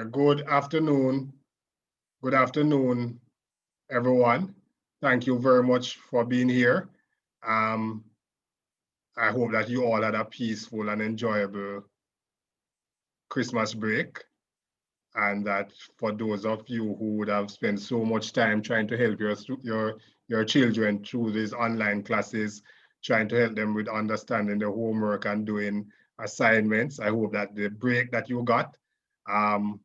Good afternoon. Good afternoon, everyone. Thank you very much for being here. Um, I hope that you all had a peaceful and enjoyable Christmas break, and that for those of you who would have spent so much time trying to help your children through these online classes, trying to help them with understanding the homework and doing assignments, I hope that the break that you got, um,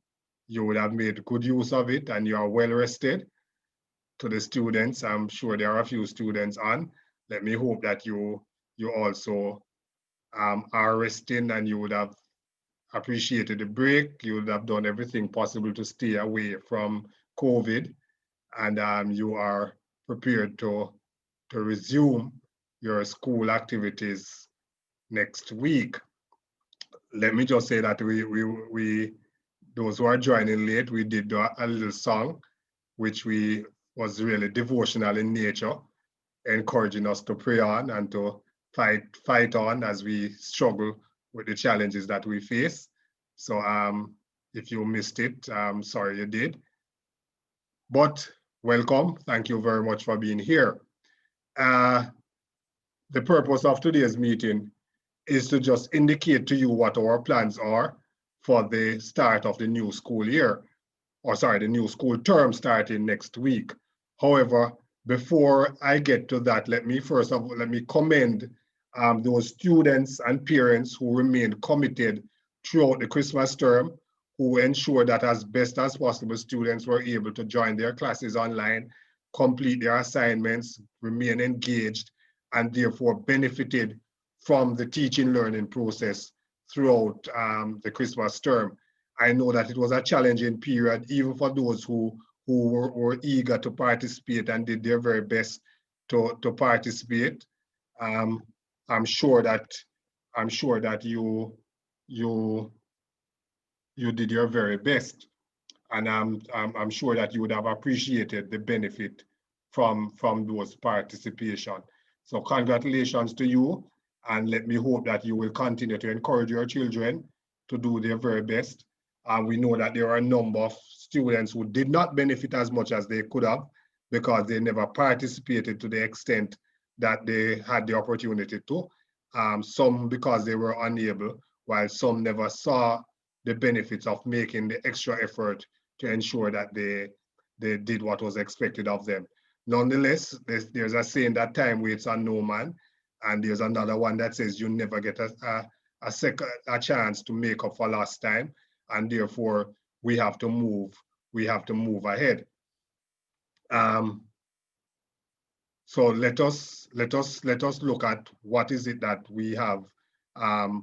you would have made good use of it and you are well rested. To the students, I'm sure there are a few students on. Let me hope that you also are resting and you would have appreciated the break. You would have done everything possible to stay away from COVID, and you are prepared to resume your school activities next week. Let me just say that we those who are joining late, we did a little song, which was really devotional in nature, encouraging us to pray on and to fight on as we struggle with the challenges that we face. So if you missed it, I'm sorry you did. But welcome. Thank you very much for being here. The purpose of today's meeting is to just indicate to you what our plans are for the start of the new school year, or sorry, the new school term starting next week. However, before I get to that, let me commend those students and parents who remained committed throughout the Christmas term, who ensured that as best as possible, students were able to join their classes online, complete their assignments, remain engaged, and therefore benefited from the teaching learning process throughout the Christmas term. I know that it was a challenging period, even for those who were eager to participate and did their very best to participate. I'm sure that you did your very best, and I'm sure that you would have appreciated the benefit from those participation. So congratulations to you, and let me hope that you will continue to encourage your children to do their very best. We know that there are a number of students who did not benefit as much as they could have because they never participated to the extent that they had the opportunity to. Some because they were unable, while some never saw the benefits of making the extra effort to ensure that they did what was expected of them. Nonetheless, there's a saying that time waits on no man, and there's another one that says you never get a chance to make up for lost time, and therefore we have to move ahead. So let us look at what is it that we have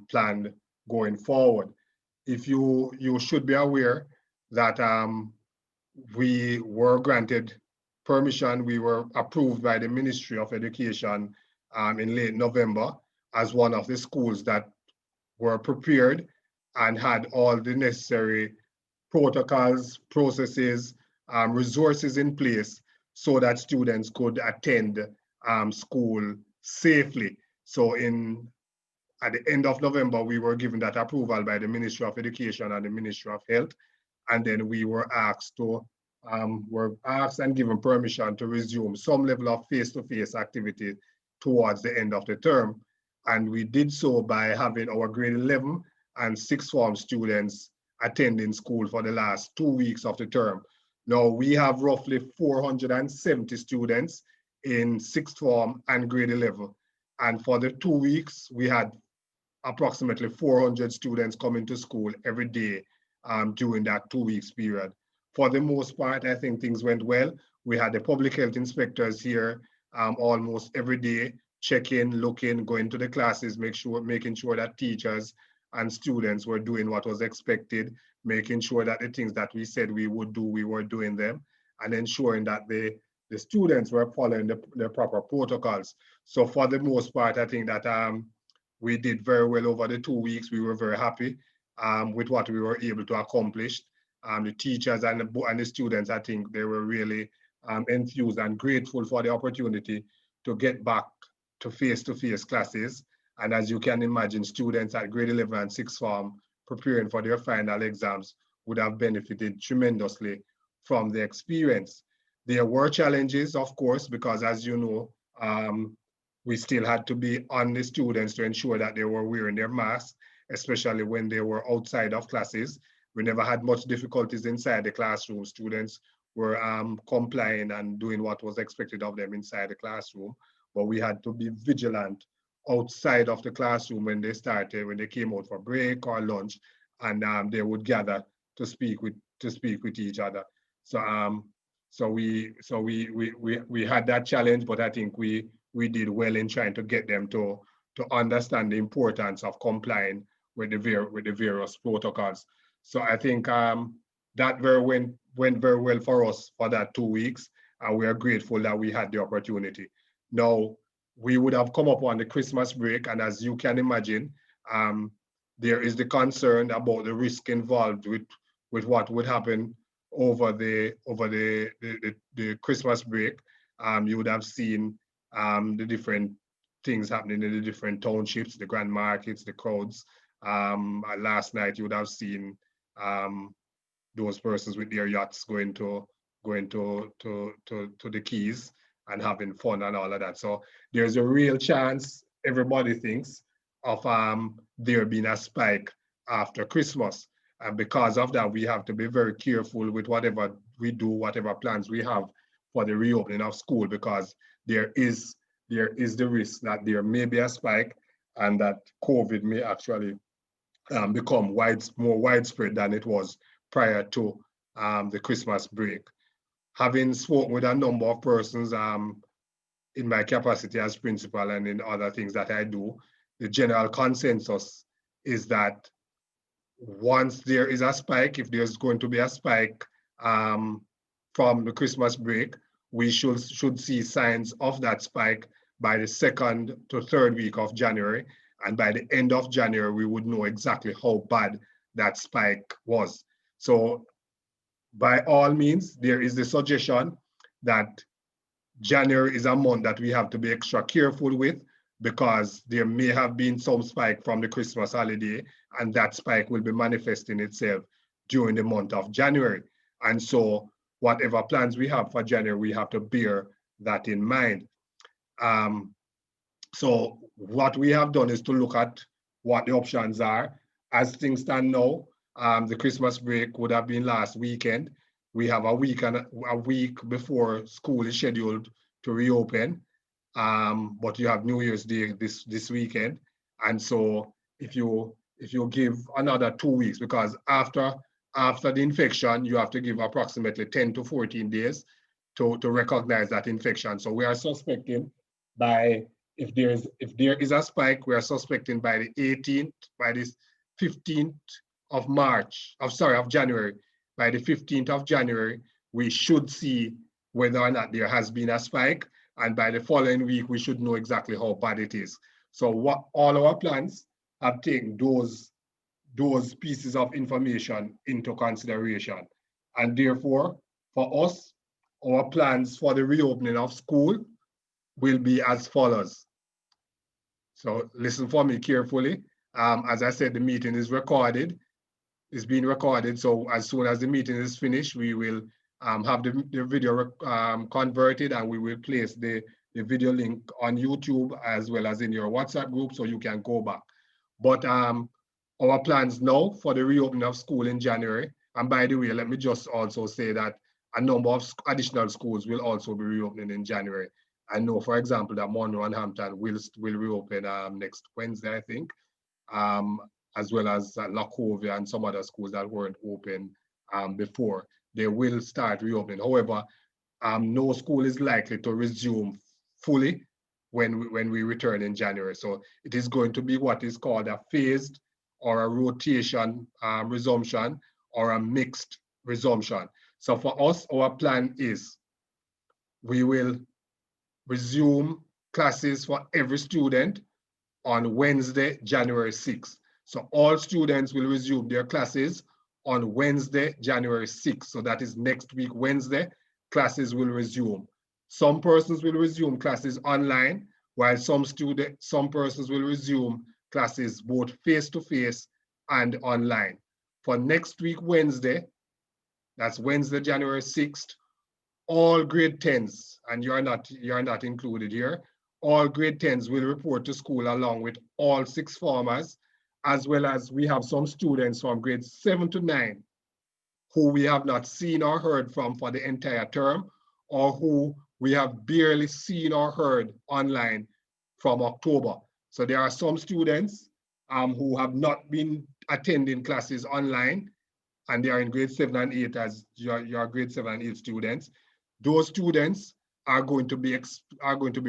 planned going forward. If you should be aware that we were granted permission, we were approved by the Ministry of Education in late November as one of the schools that were prepared and had all the necessary protocols, processes, resources in place so that students could attend school safely. So at the end of November, we were given that approval by the Ministry of Education and the Ministry of Health. And then we were asked and given permission to resume some level of face-to-face activity towards the end of the term. And we did so by having our grade 11 and sixth form students attending school for the last 2 weeks of the term. Now we have roughly 470 students in sixth form and grade 11. And for the 2 weeks, we had approximately 400 students coming to school every day during that 2 weeks period. For the most part, I think things went well. We had the public health inspectors here almost every day, checking, looking, going to the classes, making sure that teachers and students were doing what was expected, making sure that the things that we said we would do, we were doing them, and ensuring that the students were following the proper protocols. So for the most part, I think that we did very well over the 2 weeks. We were very happy with what we were able to accomplish. The teachers and the students, I think they were really enthused and grateful for the opportunity to get back to face-to-face classes. And as you can imagine, students at grade 11 and sixth form preparing for their final exams would have benefited tremendously from the experience. There were challenges, of course, because as you know, we still had to be on the students to ensure that they were wearing their masks, especially when they were outside of classes. We never had much difficulties inside the classroom. Students were complying and doing what was expected of them inside the classroom, but we had to be vigilant outside of the classroom when they came out for break or lunch, and they would gather to speak with each other. So we had that challenge, but I think we did well in trying to get them to understand the importance of complying with the various protocols. So I think that went very well for us for that 2 weeks, and we are grateful that we had the opportunity. Now, we would have come up on the Christmas break, and as you can imagine, there is the concern about the risk involved with what would happen over the Christmas break. You would have seen the different things happening in the different townships, the grand markets, the crowds. Last night, you would have seen those persons with their yachts going to the Keys and having fun and all of that. So there's a real chance, everybody thinks, of there being a spike after Christmas. And because of that, we have to be very careful with whatever we do, whatever plans we have for the reopening of school, because there is the risk that there may be a spike and that COVID may actually become more widespread than it was prior to the Christmas break. Having spoken with a number of persons in my capacity as principal and in other things that I do, the general consensus is that once there is a spike, if there's going to be a spike from the Christmas break, we should see signs of that spike by the 2nd to 3rd week of January. And by the end of January, we would know exactly how bad that spike was. So by all means, there is the suggestion that January is a month that we have to be extra careful with, because there may have been some spike from the Christmas holiday, and that spike will be manifesting itself during the month of January. And so whatever plans we have for January, we have to bear that in mind. So what we have done is to look at what the options are. As things stand now, the Christmas break would have been last weekend. We have a week before school is scheduled to reopen. But you have New Year's Day this weekend. And so if you give another 2 weeks, because after the infection, you have to give approximately 10 to 14 days to recognize that infection. So we are suspecting if there is a spike, we are suspecting by the 18th, by the 15th of January, by the 15th of January, we should see whether or not there has been a spike. And by the following week, we should know exactly how bad it is. So all our plans have taken those pieces of information into consideration. And therefore, for us, our plans for the reopening of school will be as follows. So listen for me carefully. As I said, the meeting is recorded. It's being recorded. So as soon as the meeting is finished, we will have the video converted, and we will place the video link on YouTube as well as in your WhatsApp group, so you can go back. But our plans now for the reopening of school in January, and by the way, let me just also say that a number of additional schools will also be reopening in January. I know, for example, that Monroe and Hampton will reopen next Wednesday, I think, as well as Lacovia and some other schools that weren't open before. They will start reopening. However, no school is likely to resume fully when we return in January. So it is going to be what is called a phased or a rotation resumption or a mixed resumption. So for us, our plan is we will resume classes for every student on Wednesday, January 6th. So all students will resume their classes on Wednesday, January 6th. So that is next week, Wednesday, classes will resume. Some persons will resume classes online, while some persons will resume classes both face-to-face and online. for next week, Wednesday, that's Wednesday, January 6th, all grade 10s, and you're not included here, all grade 10s will report to school along with all sixth formers, as well as we have some students from grades 7 to 9 who we have not seen or heard from for the entire term, or who we have barely seen or heard online from October. So there are some students who have not been attending classes online, and they are in grade 7 and 8 as your grade 7 and 8 students. Those students are going to be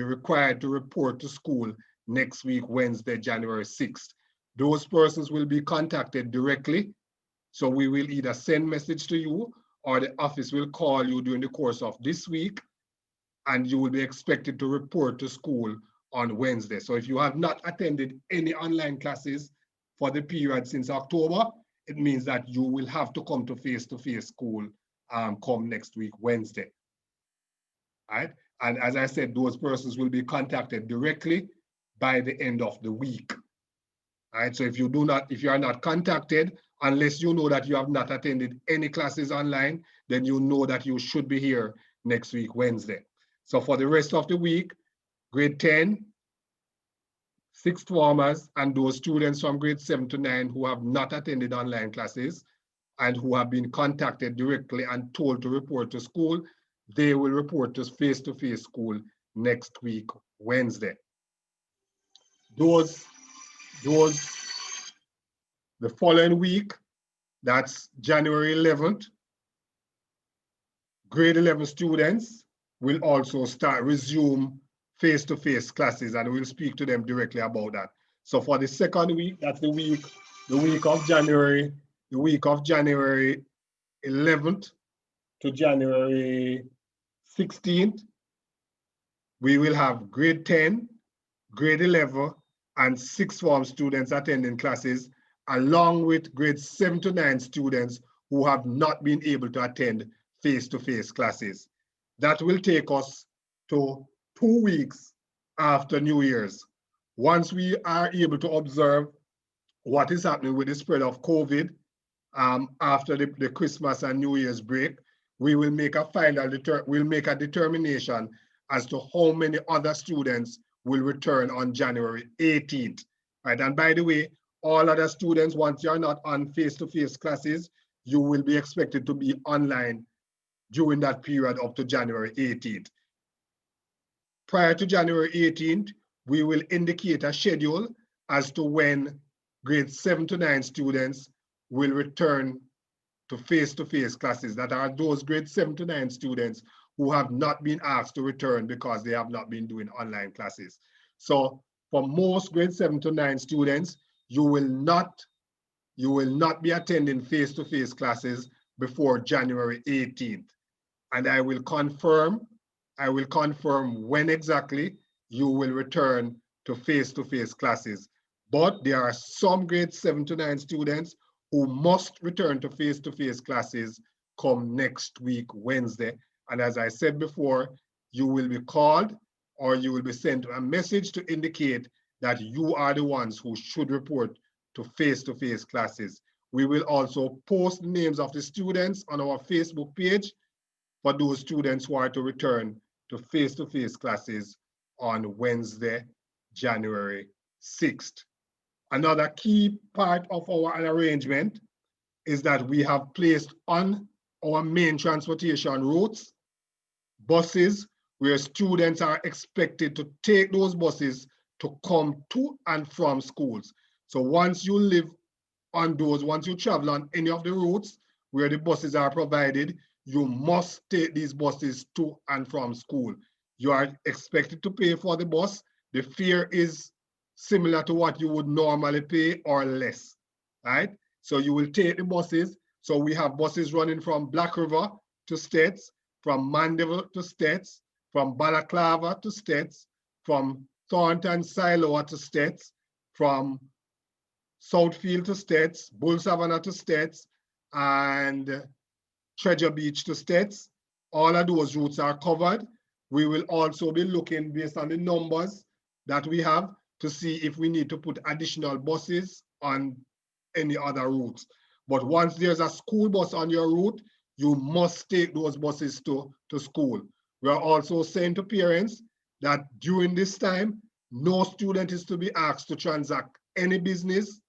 required to report to school next week, Wednesday, January 6th. Those persons will be contacted directly. So we will either send message to you or the office will call you during the course of this week, and you will be expected to report to school on Wednesday. So if you have not attended any online classes for the period since October, it means that you will have to come to face-to-face school come next week, Wednesday. All right? And as I said, those persons will be contacted directly by the end of the week. All right, so if you are not contacted, unless you know that you have not attended any classes online, then you know that you should be here next week, Wednesday. So for the rest of the week, grade 10, sixth formers, and those students from grade 7 to 9 who have not attended online classes and who have been contacted directly and told to report to school, they will report to face-to-face school next week, Wednesday. The following week, that's January 11th, grade 11 students will also resume face-to-face classes, and we'll speak to them directly about that. So for the second week, that's the week of January 11th to January 16th, we will have grade 10, grade 11, and sixth form students attending classes, along with grade 7 to 9 students who have not been able to attend face-to-face classes. That will take us to 2 weeks after New Year's. Once we are able to observe what is happening with the spread of COVID after the Christmas and New Year's break, we will make a determination as to how many other students will return on January 18th. Right? And by the way, all other students, once you're not on face-to-face classes, you will be expected to be online during that period up to January 18th. Prior to January 18th, we will indicate a schedule as to when grade 7 to 9 students will return to face-to-face classes. That are those grade 7 to 9 students who have not been asked to return because they have not been doing online classes. So for most grade 7 to 9 students, you will not be attending face-to-face classes before January 18th. And I will confirm when exactly you will return to face-to-face classes. But there are some grade 7 to 9 students who must return to face-to-face classes come next week, Wednesday. And as I said before, you will be called or you will be sent a message to indicate that you are the ones who should report to face-to-face classes. We will also post the names of the students on our Facebook page for those students who are to return to face-to-face classes on Wednesday, January 6th. Another key part of our arrangement is that we have placed on our main transportation routes buses where students are expected to take those buses to come to and from schools. So once you live on those, once you travel on any of the routes where the buses are provided, you must take these buses to and from school. You are expected to pay for the bus. The fare is similar to what you would normally pay or less, right? So you will take the buses. So we have buses running from Black River to STETHS, from Mandeville to STETHS, from Balaclava to STETHS, from Thornton Siloa to STETHS, from Southfield to STETHS, Bull Savannah to STETHS, and Treasure Beach to STETHS. All of those routes are covered. We will also be looking based on the numbers that we have to see if we need to put additional buses on any other routes. But once there's a school bus on your route, you must take those buses to school. We are also saying to parents that during this time, no student is to be asked to transact any business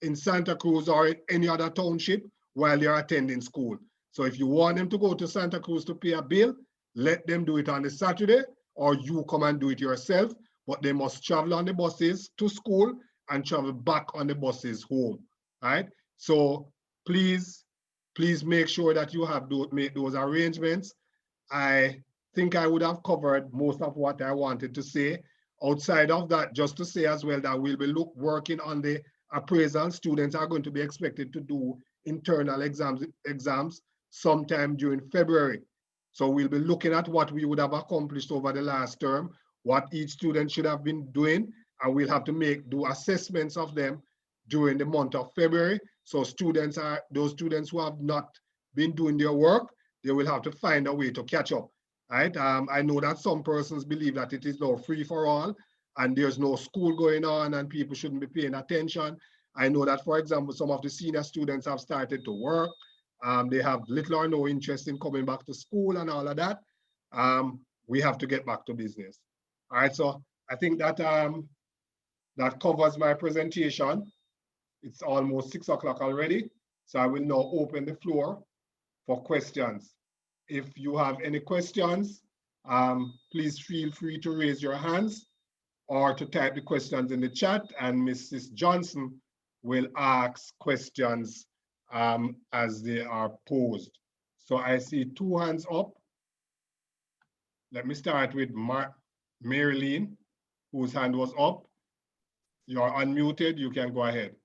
in Santa Cruz or in any other township while they're attending school. So if you want them to go to Santa Cruz to pay a bill, let them do it on the Saturday, or you come and do it yourself, but they must travel on the buses to school and travel back on the buses home, right? So please make sure that you have make those arrangements. I think I would have covered most of what I wanted to say. Outside of that, just to say as well that we'll be working on the appraisal. Students are going to be expected to do internal exams sometime during February. So we'll be looking at what we would have accomplished over the last term, what each student should have been doing, and we'll have to do assessments of them during the month of February. So those students who have not been doing their work, they will have to find a way to catch up, right? I know that some persons believe that it is now free for all and there's no school going on and people shouldn't be paying attention. I know that, for example, some of the senior students have started to work. They have little or no interest in coming back to school and all of that. We have to get back to business. All right, so I think that that covers my presentation. It's almost 6 o'clock already, so I will now open the floor for questions. If you have any questions, please feel free to raise your hands or to type the questions in the chat, and Mrs. Johnson will ask questions as they are posed. So I see 2 hands up. Let me start with Marilyn, whose hand was up. You're unmuted, you can go ahead.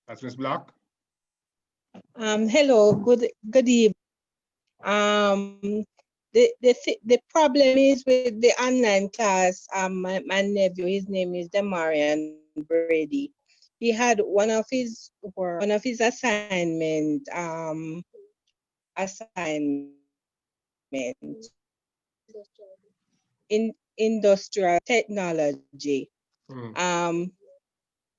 That's Ms. Black. Hello, good evening. The problem is with the online class. My nephew, his name is Demarian Brady. He had one of his assignment in industrial technology.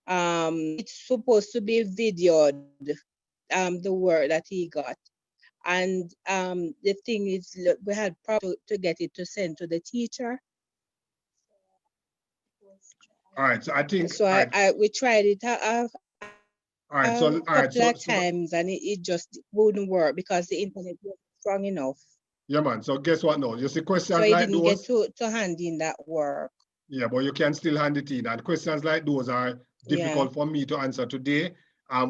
It's supposed to be videoed, the work that he got. And the thing is, look, we had problems to get it to send to the teacher. All right, so I think so. We tried it a couple of times, and it just wouldn't work because the internet wasn't strong enough. Yeah, man. So guess what now? You see questions so like didn't those. Get to hand in that work. Yeah, but you can still hand it in. And questions like those are difficult for me to answer today.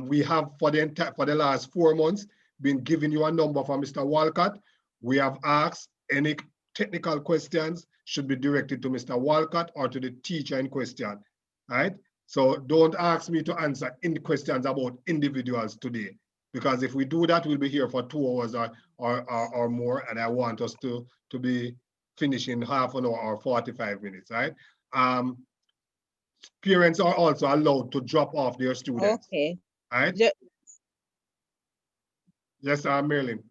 We have for the last 4 months been giving you a number from Mr. Walcott. We have asked any technical questions should be directed to Mr. Walcott or to the teacher in question, right? So don't ask me to answer any questions about individuals today, because if we do that, we'll be here for 2 hours or more, and I want us to be finishing half an hour or 45 minutes, right? Parents are also allowed to drop off their students. Okay. Right? Yes, Marilyn.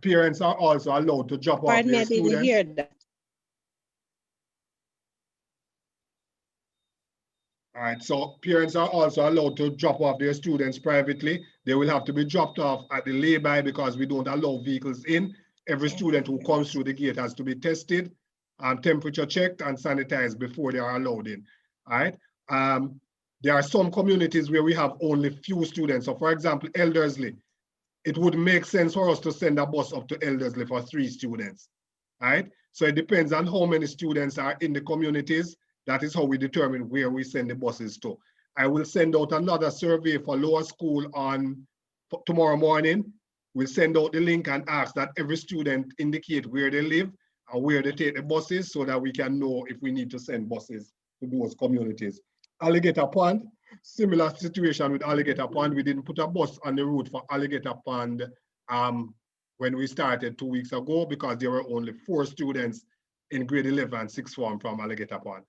Parents are also allowed to drop off their students. I didn't hear that. All right, so parents are also allowed to drop off their students privately. They will have to be dropped off at the lay-by because we don't allow vehicles in. Every student who comes through the gate has to be tested, temperature checked, and sanitized before they are allowed in. All right. There are some communities where we have only few students. So for example, Eldersley, it would make sense for us to send a bus up to Eldersley for 3 students. All right. So it depends on how many students are in the communities. That is how we determine where we send the buses to. I will send out another survey for lower school on tomorrow morning. We'll send out the link and ask that every student indicate where they live and where they take the buses so that we can know if we need to send buses to those communities. Alligator Pond, similar situation with Alligator Pond. We didn't put a bus on the route for Alligator Pond when we started 2 weeks ago because there were only 4 students in grade 11 6th form from Alligator Pond.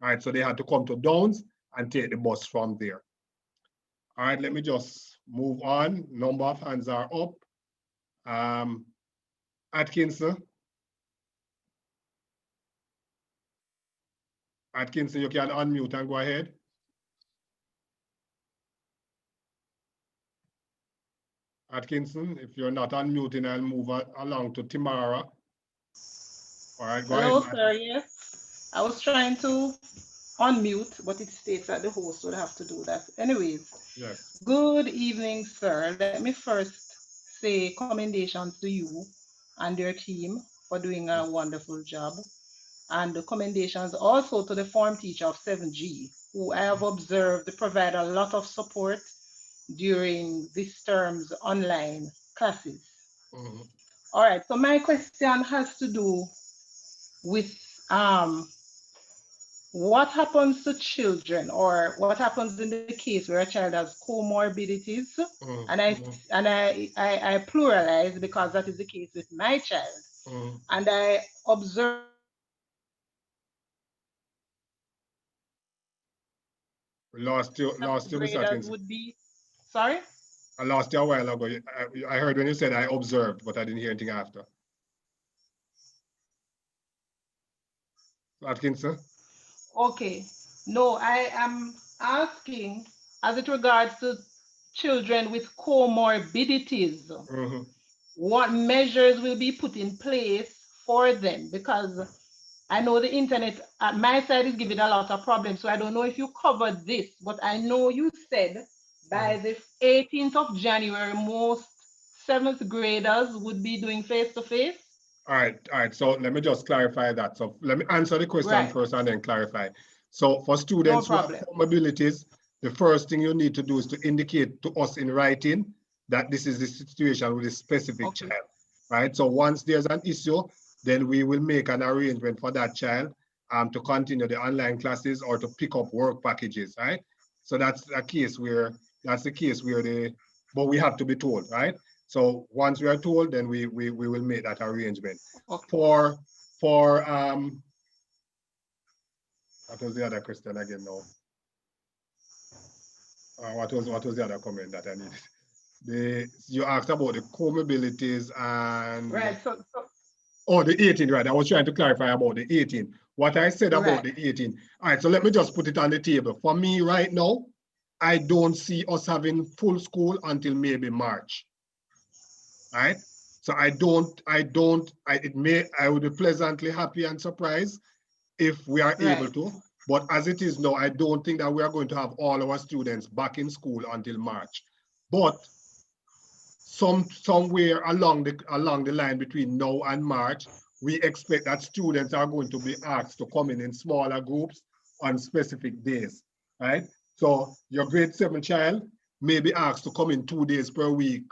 All right, so they had to come to Downs and take the bus from there. All right, let me just move on. Number of hands are up. Atkinson. Atkinson, you can unmute and go ahead. Atkinson, if you're not unmuting, I'll move along to Tamara. All right, go Hello, ahead, Matt. sir. Yes. I was trying to unmute, but it states that the host would have to do that. Anyways, Yes. good evening, sir. Let me first say commendations to you and your team for doing a wonderful job. And the commendations also to the form teacher of 7G, who I have observed provide a lot of support during this term's online classes. Mhm. All right, so my question has to do with what happens to children, or what happens in the case where a child has comorbidities, and I pluralize because that is the case with my child, and I observe We lost you, Mr. graders Atkinson. would be sorry. I lost you a while ago. I heard when you said I observed, but I didn't hear anything after. Atkinson? Okay, no, I am asking as it regards to children with comorbidities. What measures will be put in place for them? Because I know the internet at my side is giving a lot of problems, so I don't know if you covered this, but I know you said by the 18th of January, most seventh graders would be doing face-to-face. All right. So let me just clarify that. So let me answer the question Right, first and then clarify. So for no students who have problem. comorbidities, the first thing you need to do is to indicate to us in writing that this is the situation with a specific Okay, child, right? So once there's an issue, then we will make an arrangement for that child to continue the online classes or to pick up work packages, right? So that's the case where but we have to be told, right? So once we are told, then we will make that arrangement. okay. For what was the other question again now? What was the other comment that I needed? You asked about the comorbidities and Right, so oh, the 18, right? I was trying to clarify about the 18. What I said about right, the 18. All right, so let me just put it on the table. For me right now, I don't see us having full school until maybe March. Right? So I would be pleasantly happy and surprised if we are able right. to. But as it is now, I don't think that we are going to have all our students back in school until March. But somewhere along the line between now and March, we expect that students are going to be asked to come in smaller groups on specific days, right? So your grade 7 child may be asked to come in 2 days per week,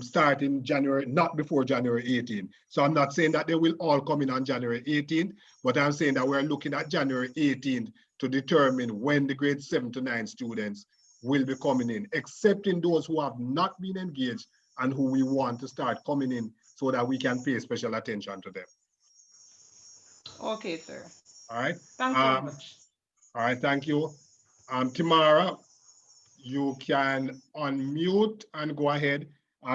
starting January, not before January 18th. So I'm not saying that they will all come in on January 18th, but I'm saying that we're looking at January 18th to determine when the grade 7 to 9 students will be coming in, excepting those who have not been engaged and who we want to start coming in so that we can pay special attention to them. Okay, sir. All right. Thanks so All much. right. Thank you. Tamara, you can unmute and go ahead.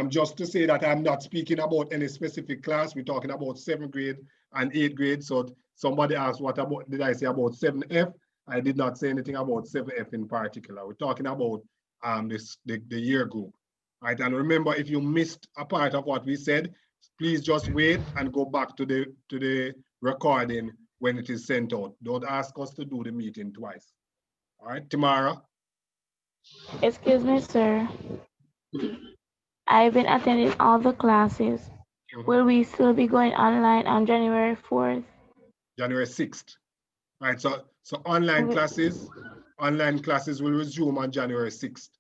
Just to say that I'm not speaking about any specific class. We're talking about 7th grade and 8th grade. So somebody asked, what about, did I say about 7F? I did not say anything about 7F in particular. We're talking about the year group. Right, and remember, if you missed a part of what we said, please just wait and go back to the recording when it is sent out. Don't ask us to do the meeting twice. All right, Tamara. Excuse me, sir. I've been attending all the classes. Will we still be going online on January 4th? January 6th. Right, so online classes will resume on January 6th,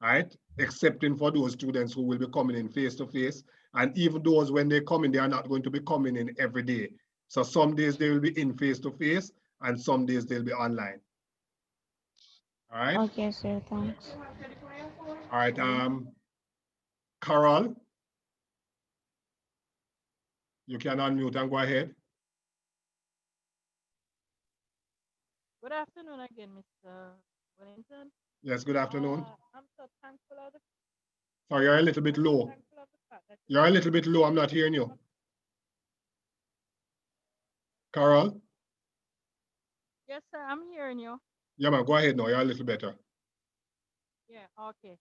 right? Excepting for those students who will be coming in face to face. And even those, when they come in, they are not going to be coming in every day. So some days they will be in face to face and some days they'll be online. All right. Okay, sir, thanks. All right. Carol, you can unmute and go ahead. Good afternoon again, Mr. Wellington. Yes, good afternoon. I'm so thankful of the Sorry, you're a little bit I'm so low. thankful of the fact that You're a little bit low. I'm not hearing you. Carol? Yes, sir, I'm hearing you. Yeah, man, go ahead now. You're a little better. Yeah, okay.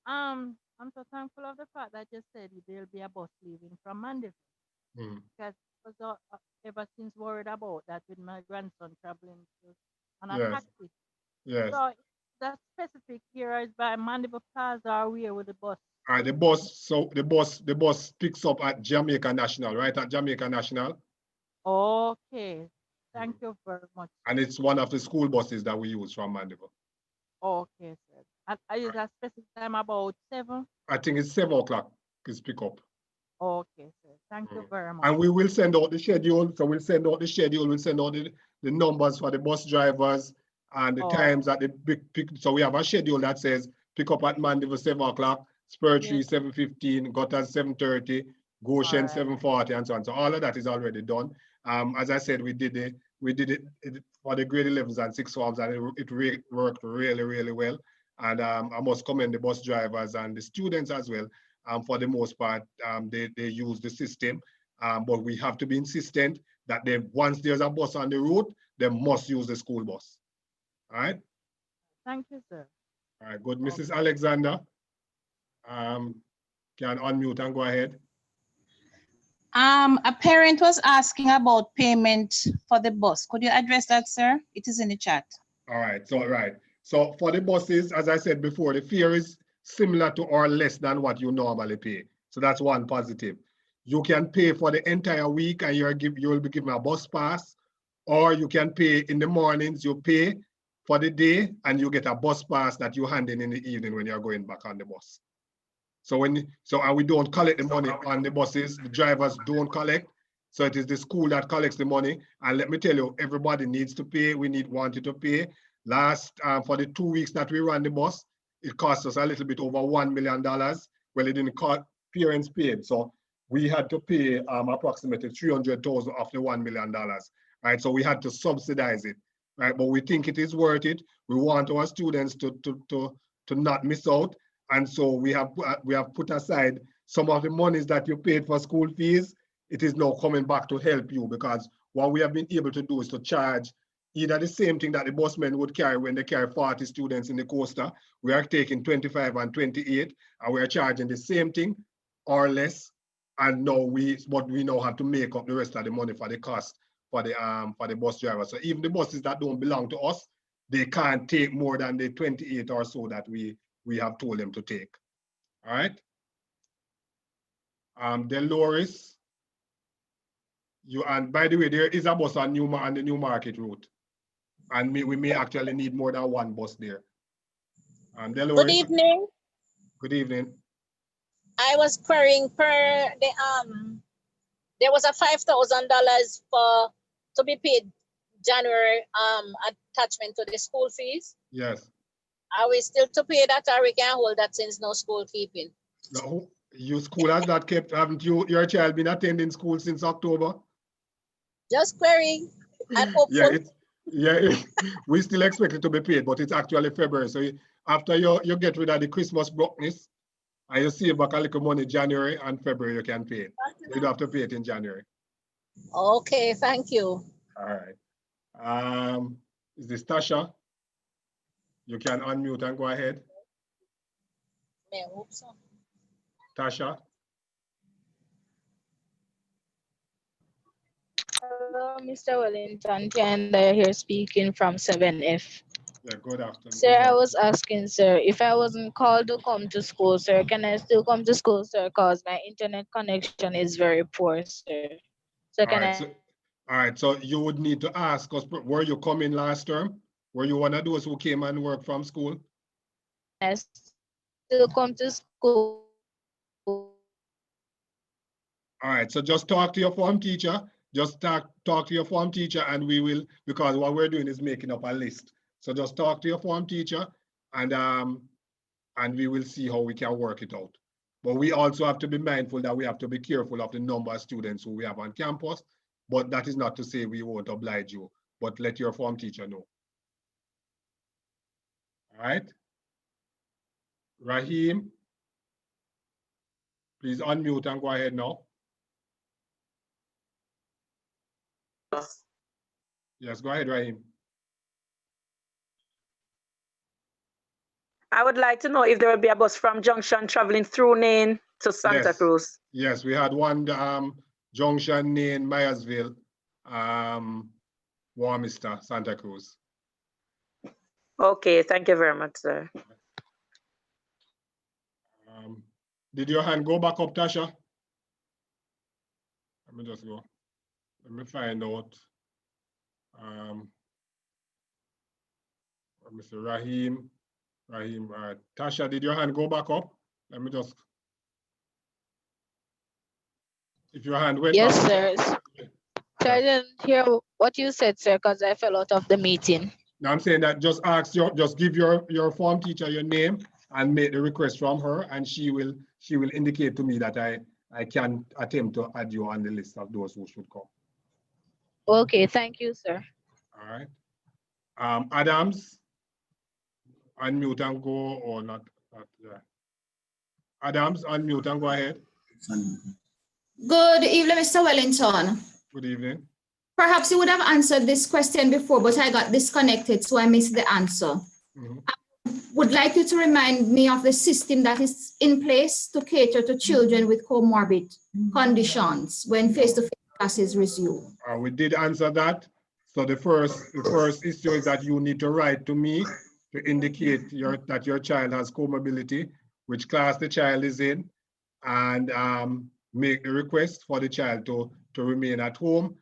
I'm so thankful of the fact that you said there'll be a bus leaving from Monday Mm. because I was ever since worried about that with my grandson traveling on a Yes, taxi. yes. So that specific here is by Mandeville Plaza or where with the bus. All right, the bus, so the bus picks up at Jamaica National, right at Jamaica National. Okay. Thank Mm. you very much, sir. And it's one of the school buses that we use from Mandeville. Okay, sir. And I use a specific time about 7. I think it's 7 o'clock is pick up. Okay, sir. Thank you Mm. very much. And we will send out the schedule. So we'll send out the schedule, we'll send out the numbers for the bus drivers and the Oh, times that the big pick. So we have a schedule that says pick up at Mandeville 7 o'clock, Spur Tree yes. 7:15, Gutters 7:30, All Goshen right. 7:40, and so on. So all of that is already done. As I said, we did it for the grade 11s and 6th forms, and it worked really, really well. And I must commend the bus drivers and the students as well. For the most part, they use the system, but we have to be insistent that once there's a bus on the route, they must use the school bus. All right. Thank you, sir. All right. Good, Okay. Mrs. Alexander. Can unmute and go ahead. A parent was asking about payment for the bus. Could you address that, sir? It is in the chat. All right. So for the buses, as I said before, the fare is similar to or less than what you normally pay. So that's one positive. You can pay for the entire week and you will be given a bus pass, or you can pay in the mornings, you pay for the day and you get a bus pass that you hand in the evening when you're going back on the bus. And we don't collect the money on the buses, the drivers don't collect. So it is the school that collects the money. And let me tell you, everybody needs to pay. We wanted to pay. For the 2 weeks that we ran the bus, it cost us a little bit over $1 million. Well, it didn't cost, parents paid. So we had to pay approximately 300,000 of the $1 million, right? So we had to subsidize it, right? But we think it is worth it. We want our students to not miss out. And so we have put aside some of the monies that you paid for school fees. It is now coming back to help you, because what we have been able to do is to charge either the same thing that the busmen would carry when they carry 40 students in the coaster. We are taking 25 and 28, and we are charging the same thing or less. And now we now have to make up the rest of the money for the cost for the bus driver. So even the buses that don't belong to us, they can't take more than the 28 or so that we have told them to take. All right. Dolores, and by the way, there is a bus on the Newmarket route, and we may actually need more than one bus there. Dolores. Good evening. Good evening. I was querying per the there was a $5,000 to be paid January attachment to the school fees. Yes. Are we still to pay that, or we can hold that since no school keeping? No, your school has not kept, haven't your child been attending school since October? Just querying and hopeful. We still expect it to be paid, but it's actually February. So after you get rid of the Christmas brokenness and you save back a little money January and February, you can pay it. You don't have to pay it in January. Okay, thank you. All right. Is this Tasha? You can unmute and go ahead. I hope so. Tasha? Hello, Mr. Wellington. Kanda here speaking from 7F. Yeah, good afternoon. Sir, I was asking, sir, if I wasn't called to come to school, sir, can I still come to school, sir? Because my internet connection is very poor, sir. So all right, so you would need to ask us, were you coming last term? Were you one of those who came and worked from school? I still come to school. All right, so just talk to your form teacher. Just talk to your form teacher, and we will, because what we're doing is making up a list. So just talk to your form teacher, and we will see how we can work it out. But we also have to be mindful that we have to be careful of the number of students who we have on campus. But that is not to say we won't oblige you, but let your form teacher know. All right. Raheem, please unmute and go ahead now. Yes, go ahead, Raheem. I would like to know if there will be a bus from Junction traveling through Nain to Santa Cruz. Yes, we had one Junction, Nain, Myersville, Warminster, Santa Cruz. Okay, thank you very much, sir. Did your hand go back up, Tasha? Let me just go. Let me find out. Let me see, Raheem, Tasha, did your hand go back up? Let me just, if your hand went yes, back sir. So I didn't hear what you said, sir, because I fell out of the meeting. Now I'm saying that just ask just give your form teacher your name and make the request from her, and she will indicate to me that I can attempt to add you on the list of those who should come. Okay, thank you, sir. All right. Adams, unmute and go, or not yeah. Adams, unmute and go ahead. Good evening, Mr. Wellington. Good evening. Perhaps you would have answered this question before, but I got disconnected, so I missed the answer. I would like you to remind me of the system that is in place to cater to children with comorbid conditions when face-to-face classes resume. We did answer that. So the first issue is that you need to write to me to indicate that your child has comorbidity, which class the child is in, and make the request for the child to remain at home.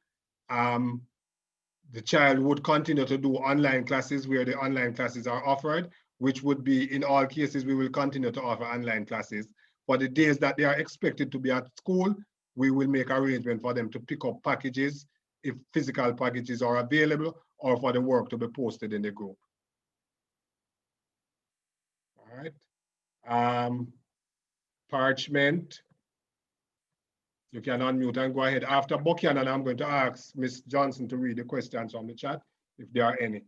The child would continue to do online classes where the online classes are offered, which would be, in all cases, we will continue to offer online classes. For the days that they are expected to be at school, we will make arrangement for them to pick up packages if physical packages are available, or for the work to be posted in the group. All right. Parchment. You can unmute and go ahead. After Buchanan, I'm going to ask Ms. Johnson to read the questions from the chat, if there are any.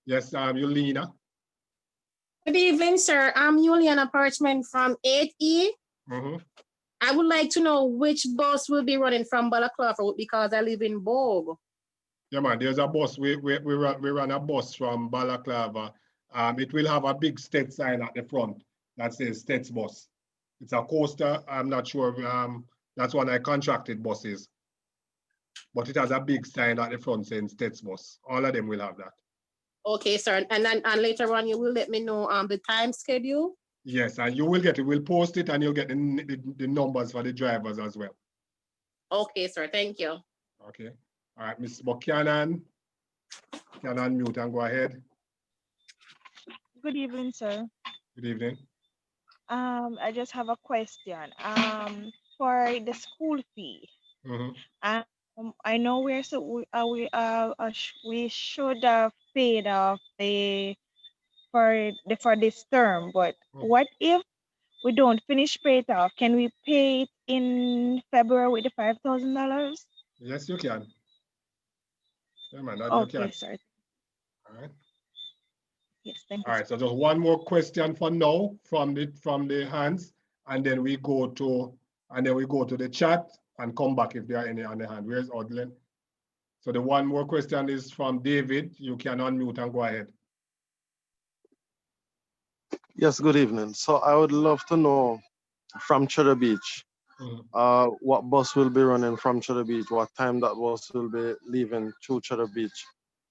Yes, Yulina. Good evening, sir. I'm Juliana Parchment from 8E. I would like to know which bus will be running from Balaclava because I live in Bogue. Yeah, man, there's a bus. We run a bus from Balaclava. It will have a big STETHS sign at the front that says STETHS bus. It's a coaster. I'm not sure. That's one I contracted buses. But it has a big sign at the front saying STETHS bus. All of them will have that. Okay, sir. And then later on, you will let me know the time schedule? Yes, and you will get it. We'll post it and you'll get the numbers for the drivers as well. Okay, sir. Thank you. Okay. All right, Ms. Buchanan. Can unmute and go ahead. Good evening, sir. Good evening. I just have a question. For the school fee. I know we should have paid off for this term, but what if we don't finish pay it off? Can we pay it in February with the $5,000? Yes, you can. Yeah, man, that okay, you can. Sir. All right. Yes, thank you. All right, so just one more question for now from the hands, and then we go to the chat and come back if there are any on the hand. Where's Odlin? So the one more question is from David. You can unmute and go ahead. Yes, good evening. So I would love to know from Cheddar Beach, what bus will be running from Cheddar Beach, what time that bus will be leaving through Cheddar Beach,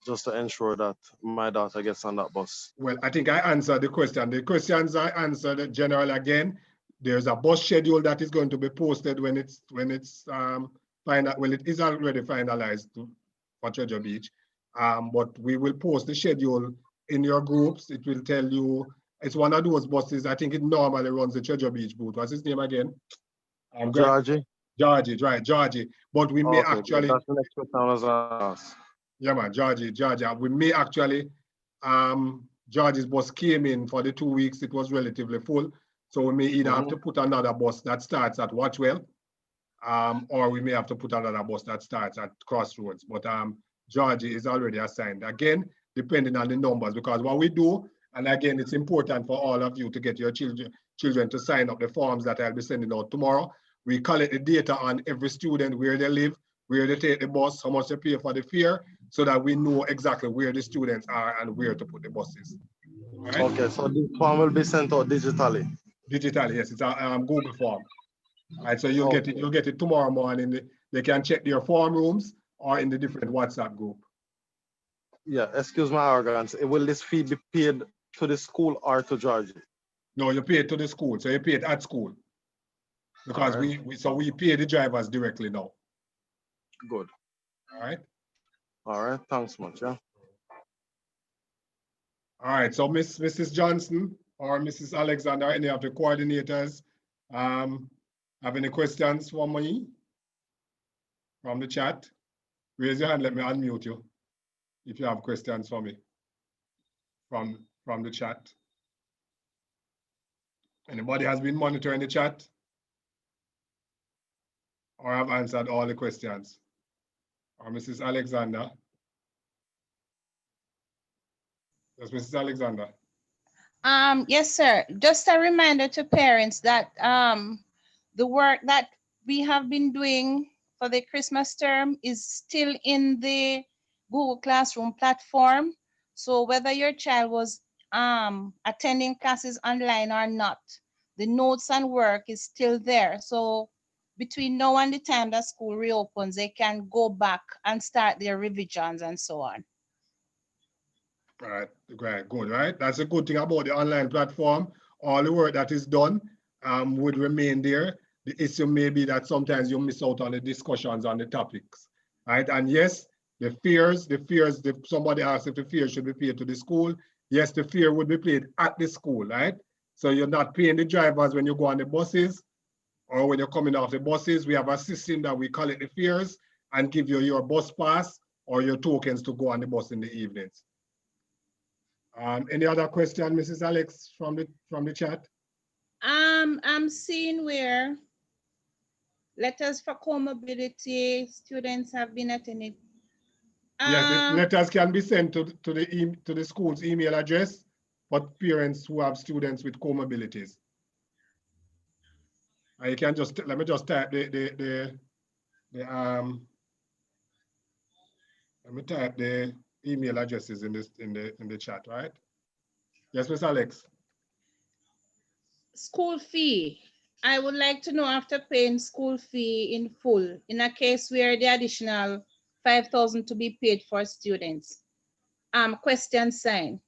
just to ensure that my daughter gets on that bus. Well, I think I answered the question. The questions I answered generally again. There's a bus schedule that is going to be posted when it's final. Well, it is already finalized for Treasure Beach, but we will post the schedule in your groups. It will tell you. It's one of those buses. I think it normally runs the Treasure Beach boot. What's his name again? Georgie. Georgie, right, Georgie. But we may actually. That's the next question I was asked. Yeah, man, Georgie. We may actually. Georgie's bus came in for the 2 weeks. It was relatively full. So we may either have to put another bus that starts at Watchwell, or we may have to put another bus that starts at Crossroads. But Georgie is already assigned. Again, depending on the numbers, because what we do, and again, it's important for all of you to get your children to sign up the forms that I'll be sending out tomorrow. We collect the data on every student, where they live, where they take the bus, how much they pay for the fare, so that we know exactly where the students are and where to put the buses. Right? Okay, so this form will be sent out digitally. Digitally, yes, it's a Google form. Right, so you'll get it tomorrow morning. They can check their form rooms or in the different WhatsApp group. Yeah, excuse my arrogance. Will this fee be paid to the school or to Georgie? No, you pay it to the school. So you pay it at school. Because right. we pay the drivers directly now. Good. All right. All right. Thanks much. Yeah. All right. So Mrs. Johnson or Mrs. Alexander, any of the coordinators, have any questions for me from the chat? Raise your hand. Let me unmute you if you have questions for me from the chat. Anybody has been monitoring the chat or have answered all the questions? Or Mrs. Alexander? Yes, Mrs. Alexander. Yes, sir. Just a reminder to parents that the work that we have been doing for the Christmas term is still in the Google Classroom platform. So whether your child was attending classes online or not, the notes and work is still there. So between now and the time that school reopens, they can go back and start their revisions and so on. Right, great, good, right? That's a good thing about the online platform. All the work that is done would remain there. The issue may be that sometimes you miss out on the discussions on the topics, right? And yes, the fears, somebody asked if the fear should be paid to the school. Yes, the fear would be paid at the school, right? So you're not paying the drivers when you go on the buses or when you're coming off the buses. We have a system that we call it the fears and give you your bus pass or your tokens to go on the bus in the evenings. Any other question, Mrs. Alex, from the chat? I'm seeing where letters for comorbidity students have been attended. Yes, the letters can be sent to the school's email address for parents who have students with comorbidities. You can just let me just type let me type the email addresses in the chat, right? Yes, Miss Alex. School fee. I would like to know, after paying school fee in full, in a case where the additional 5,000 to be paid for students. Question sign.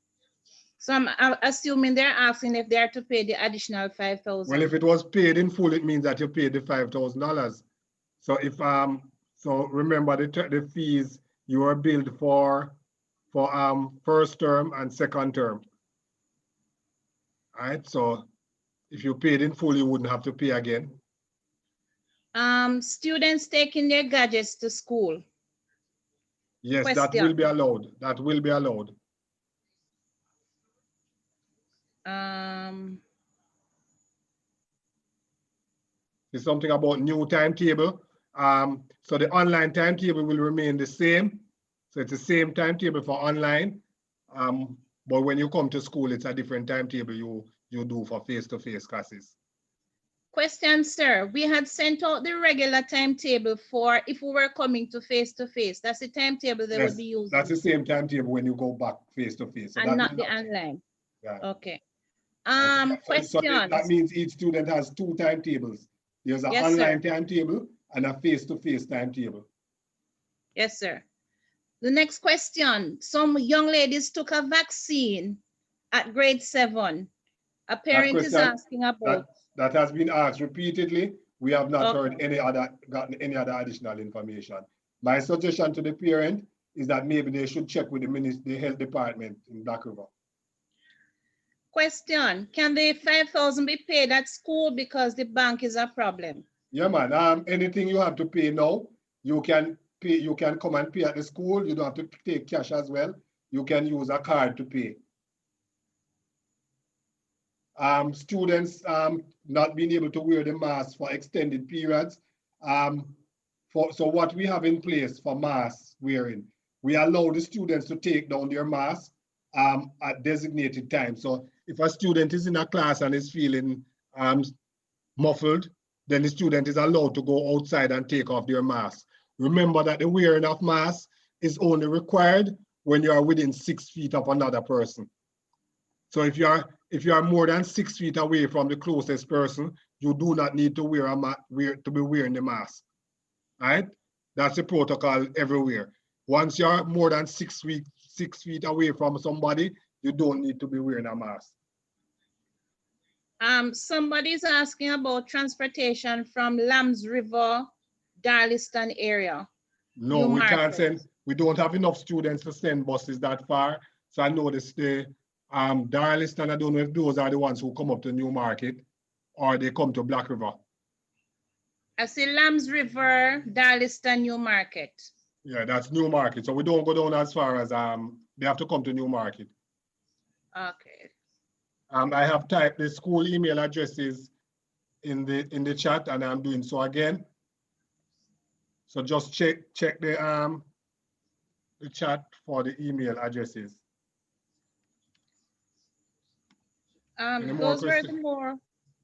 So I'm assuming they're asking if they are to pay the additional 5,000. Well, if it was paid in full, it means that you paid the $5,000. So if so remember the fees you are billed for first term and second term. All right, so if you paid in full, you wouldn't have to pay again. Students taking their gadgets to school. Yes, Question. that will be allowed. That will be allowed. It's something about new timetable. So the online timetable will remain the same. So it's the same timetable for online. But when you come to school, it's a different timetable you do for face-to-face classes. Question, sir. We had sent out the regular timetable for if we were coming to face-to-face. That's the timetable they would be using. That's the same timetable when you go back face-to-face. So and not the online. Yeah. Okay. Question. So that means each student has two timetables. There's an online timetable and a face-to-face timetable. Yes, sir. The next question. Some young ladies took a vaccine at grade 7. A parent is asking about. That has been asked repeatedly. We have not heard gotten any other additional information. My suggestion to the parent is that maybe they should check with the health department in Black River. Question, can the 5,000 be paid at school because the bank is a problem? Yeah, man. Anything you have to pay now, you can pay. You can come and pay at the school. You don't have to take cash as well. You can use a card to pay. Students not being able to wear the mask for extended periods. So what we have in place for mask wearing, we allow the students to take down their mask at designated times. So if a student is in a class and is feeling muffled, then the student is allowed to go outside and take off their mask. Remember that the wearing of masks is only required when you are within 6 feet of another person. So if you are more than 6 feet away from the closest person, you do not need to be wearing the mask. Right? That's the protocol everywhere. Once you're more than 6 feet away from somebody, you don't need to be wearing a mask. Somebody's asking about transportation from Lambs River, Darliston area. No, we can't send. We don't have enough students to send buses that far. So I noticed the Darliston, I don't know if those are the ones who come up to Newmarket or they come to Black River. I see Lambs River, Darliston, Newmarket. Yeah, that's Newmarket. So we don't go down as far as they have to come to Newmarket. Okay. I have typed the school email addresses in the chat, and I'm doing so again. So just check the chat for the email addresses. Those were the more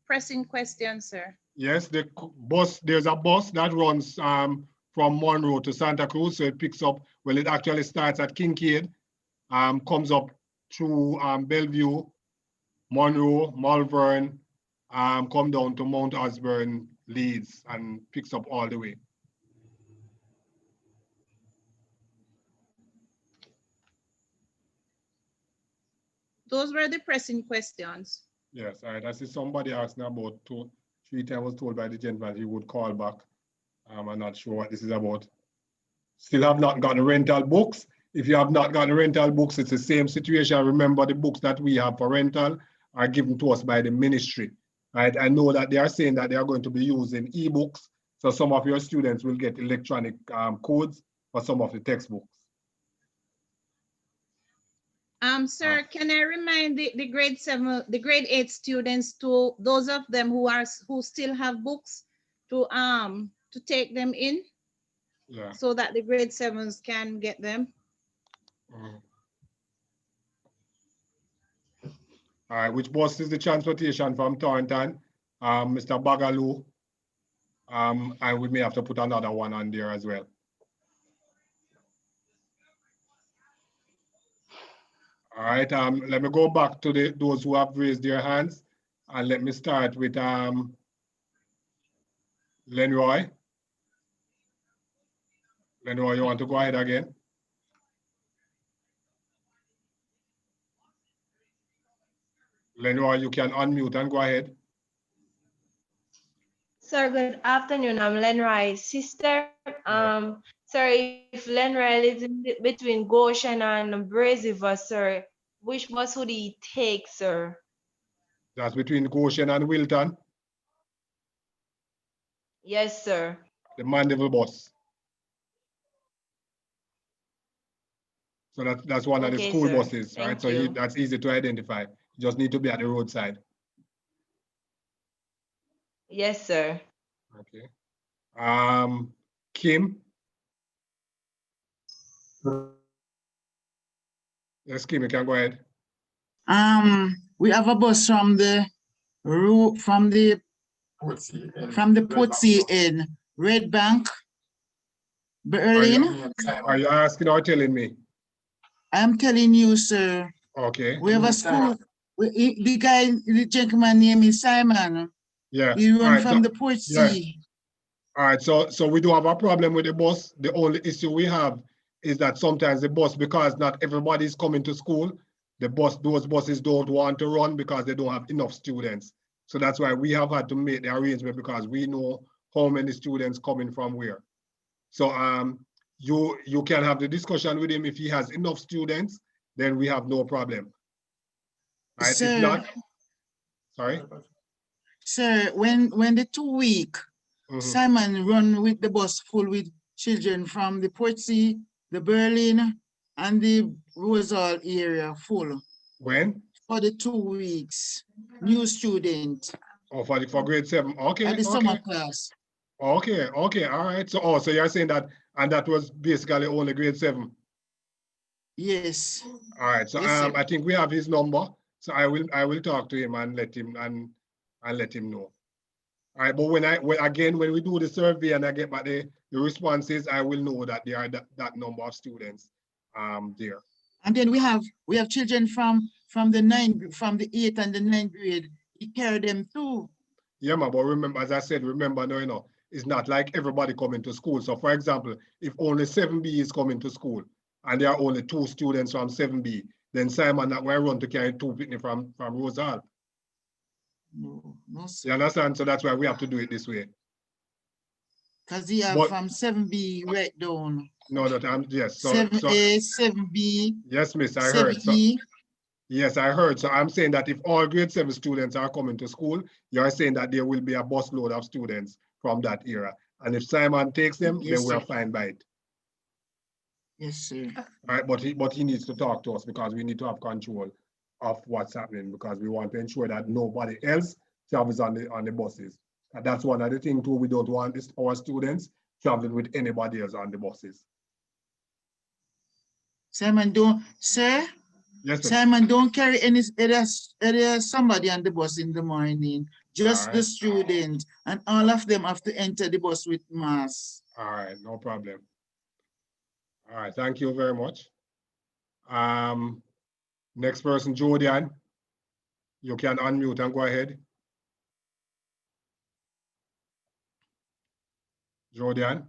pressing questions, sir. Yes, the bus, there's a bus that runs from Monroe to Santa Cruz. So it picks up, well, it actually starts at Kincaid, comes up through Bellevue, Monroe, Malvern, come down to Mount Osborne, Leeds, and picks up all the way. Those were the pressing questions. Yes, all right. I see somebody asking about 2, 3 times. I was told by the gentleman he would call back. I'm not sure what this is about. Still have not gotten rental books. If you have not gotten rental books, it's the same situation. Remember, the books that we have for rental are given to us by the ministry. Right? I know that they are saying that they are going to be using e-books. So some of your students will get electronic codes for some of the textbooks. Sir, can I remind the grade 8 students, to those of them who still have books, to take them in, so that the grade 7s can get them. All right, which bus is the transportation from Thornton? Mr. Bagaloo. And we may have to put another one on there as well. All right, let me go back to those who have raised their hands, and let me start with Lenroy. Lenroy, you want to go ahead again? Lenroy, you can unmute and go ahead. Sir, good afternoon. I'm Lenroy's sister. Sir, if Lenroy lives between Goshen and Braziver, sir, which bus would he take, sir? That's between Goshen and Wilton. Yes, sir. The Mandeville bus. So that's one of the school buses, right? So that's easy to identify. You just need to be at the roadside. Yes, sir. Okay. Kim. Yes, Kim, you can go ahead. We have a bus from the Putzi in Red Bank, Berlin. Are you asking or telling me? I'm telling you, sir. Okay. We have a school. The gentleman name is Simon. Yeah. He run from the Putzi. Yeah. All right, so we do have a problem with the bus. The only issue we have is that sometimes the bus, because not everybody is coming to school, those buses don't want to run because they don't have enough students. So that's why we have had to make the arrangement, because we know how many students coming from where. So you can have the discussion with him. If he has enough students, then we have no problem. Right? Sir, if not, sorry? Sir, when the 2 week, Simon run with the bus full with children from the Putzi, the Berlin, and the Rosal area full. When? For the 2 weeks, new student. Oh, for grade 7. Okay. At the summer class. Okay, all right. So so you're saying that, and that was basically only grade 7. Yes. All right. So yes, I think we have his number. So I will talk to him and let him know. All right. But when we do the survey and I get back the responses, I will know that there are that number of students there. And then we have children from the 8th and the 9th grade. We carry them too. Yeah, man, but remember, as I said, remember, no, you know, it's not like everybody coming to school. So for example, if only 7B is coming to school and there are only 2 students from 7B, then Simon not going to run to carry 2 picnic from Rosal. No, sir. You understand? So that's why we have to do it this way. Because they are from 7B right down. No, that I'm, yes. So, 7A, 7B. Yes, miss, I heard. So, 7E. yes, I heard. So I'm saying that if all grade 7 students are coming to school, you're saying that there will be a busload of students from that era. And if Simon takes them, yes, then we're sir. fine by it. Yes, sir. All right, but he needs to talk to us because we need to have control of what's happening because we want to ensure that nobody else travels on the buses. And that's one of the things too. We don't want our students traveling with anybody else on the buses. Simon, don't, sir? Yes, Simon, don't carry somebody on the bus in the morning. Just the students, and all of them have to enter the bus with masks. All right, no problem. All right, thank you very much. Next person, Jordan. You can unmute and go ahead. Jordan.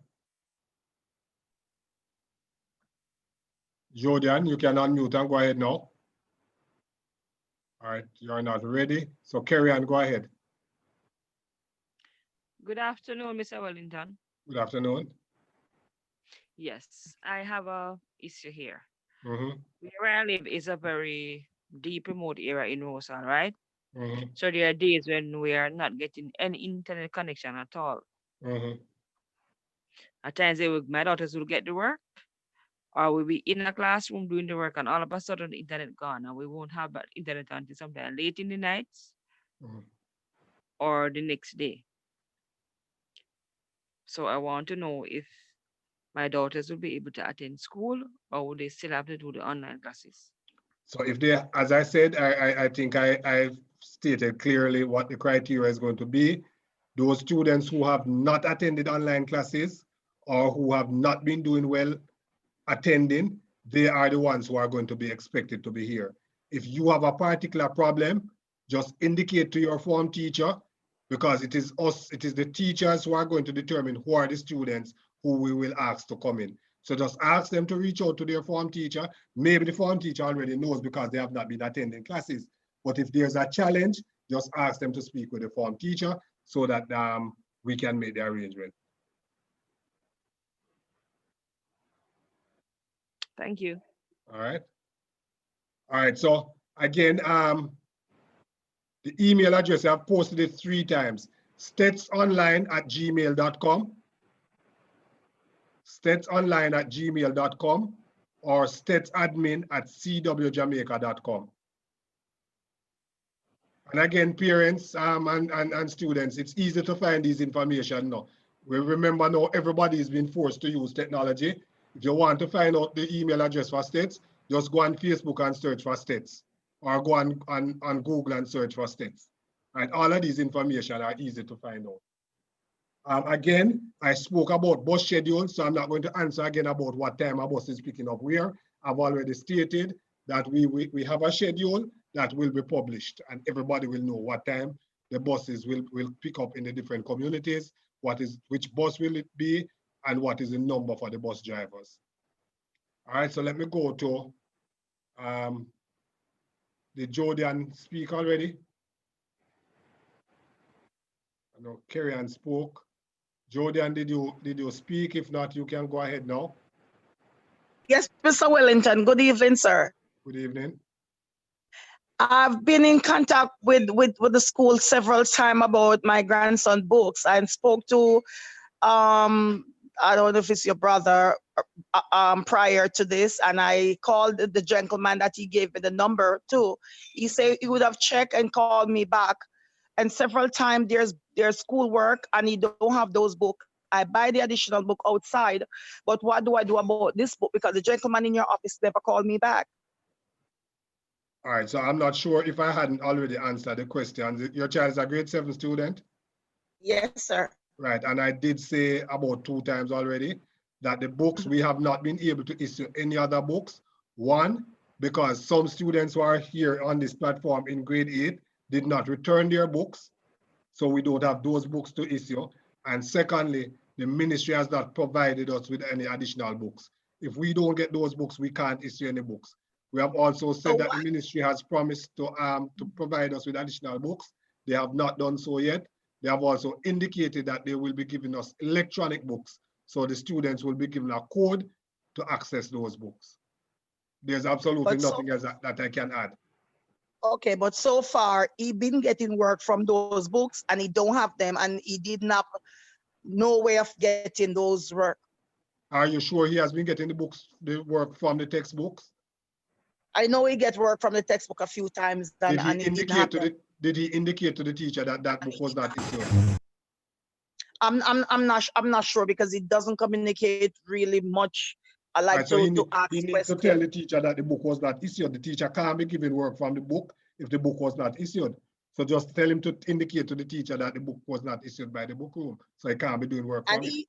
Jordan, you can unmute and go ahead now. All right, you're not ready. So carry on, go ahead. Good afternoon, Mr. Wellington. Good afternoon. Yes, I have a issue here. Where I live is a very deep remote area in Rosal, right? So there are days when we are not getting any internet connection at all. At times my daughters will get to work, or we'll be in a classroom doing the work, and all of a sudden the internet gone, and we won't have that internet until sometime late in the nights or the next day. So I want to know if my daughters will be able to attend school, or will they still have to do the online classes? So if they, as I said, I think I've stated clearly what the criteria is going to be. Those students who have not attended online classes or who have not been doing well attending, they are the ones who are going to be expected to be here. If you have a particular problem, just indicate to your form teacher, because it is the teachers who are going to determine who are the students who we will ask to come in. So just ask them to reach out to their form teacher. Maybe the form teacher already knows because they have not been attending classes. But if there's a challenge, just ask them to speak with the form teacher so that we can make the arrangement. Thank you. All right. All right, so again, the email address, I've posted it 3 times. stetsonline@gmail.com, stetsonline@gmail.com, or stetsadmin@cwjamaica.com. And again, parents and students, it's easy to find this information now. We remember now everybody is being forced to use technology. If you want to find out the email address for STETHS, just go on Facebook and search for STETHS, or go on Google and search for STETHS. And all of these information are easy to find out. Again, I spoke about bus schedule, so I'm not going to answer again about what time a bus is picking up where. I've already stated that we have a schedule that will be published, and everybody will know what time the buses will pick up in the different communities, which bus will it be, and what is the number for the bus drivers. All right, so let me go to, did Jordan speak already? I know Kerry-Ann spoke. Jordan, did you speak? If not, you can go ahead now. Yes, Mr. Wellington. Good evening, sir. Good evening. I've been in contact with the school several times about my grandson's books, and spoke to, I don't know if it's your brother, prior to this, and I called the gentleman that he gave me the number to. He said he would have checked and called me back. And several times there's schoolwork and he don't have those books. I buy the additional book outside, but what do I do about this book? Because the gentleman in your office never called me back. All right, so I'm not sure if I hadn't already answered the question. Your child is a grade 7 student? Yes, sir. Right, and I did say about 2 times already that the books, we have not been able to issue any other books. One, because some students who are here on this platform in grade 8 did not return their books. So we don't have those books to issue. And secondly, the ministry has not provided us with any additional books. If we don't get those books, we can't issue any books. We have also said that the ministry has promised to provide us with additional books. They have not done so yet. They have also indicated that they will be giving us electronic books. So the students will be given a code to access those books. There's absolutely nothing else that I can add. Okay, but so far he been getting work from those books and he don't have them and he did not no way of getting those work. Are you sure he has been getting the work from the textbooks? I know he gets work from the textbook a few times. Did he indicate to the teacher that that book was not issued? I'm not sure because it doesn't communicate really much. I like right, so to he ask questions. needs to tell the teacher that the book was not issued. The teacher can't be given work from the book if the book was not issued. So just tell him to indicate to the teacher that the book was not issued by the book room. So he can't be doing work from it.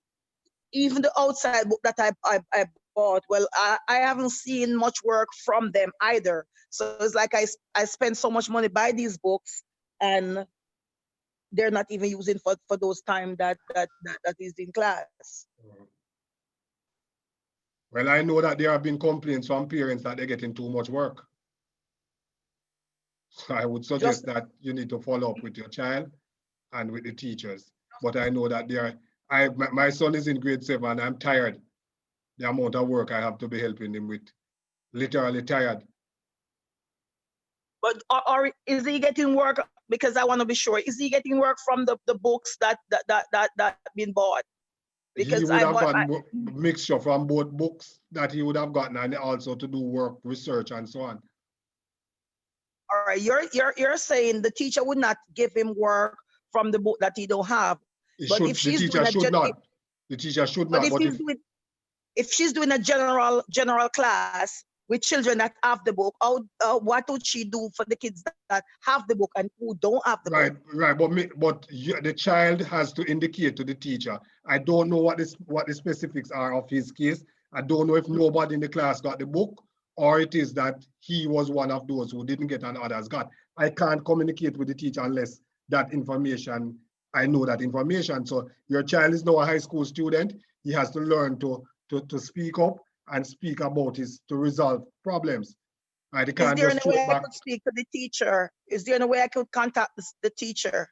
Even the outside book that I bought, well, I haven't seen much work from them either. So it's like I spend so much money buy these books and they're not even using for those time that is in class. Well, I know that there have been complaints from parents that they're getting too much work. So I would suggest that you need to follow up with your child and with the teachers. But I know that my son is in grade 7 and I'm tired. The amount of work I have to be helping him with, literally tired. But or is he getting work? Because I want to be sure. Is he getting work from the books that been bought? Because he would have gotten a mixture from both books that he would have gotten and also to do work, research, and so on. All right, you're saying the teacher would not give him work from the book that he don't have. But if she's the teacher should not. The teacher should not. But if she's doing a general class with children that have the book, what would she do for the kids that have the book and who don't have the book? Right. But the child has to indicate to the teacher. I don't know what the specifics are of his case. I don't know if nobody in the class got the book, or it is that he was one of those who didn't get and others got. I can't communicate with the teacher unless that information, I know that information. So your child is now a high school student. He has to learn to speak up and speak about to resolve problems. Is there any way I could speak to the teacher? Is there any way I could contact the teacher?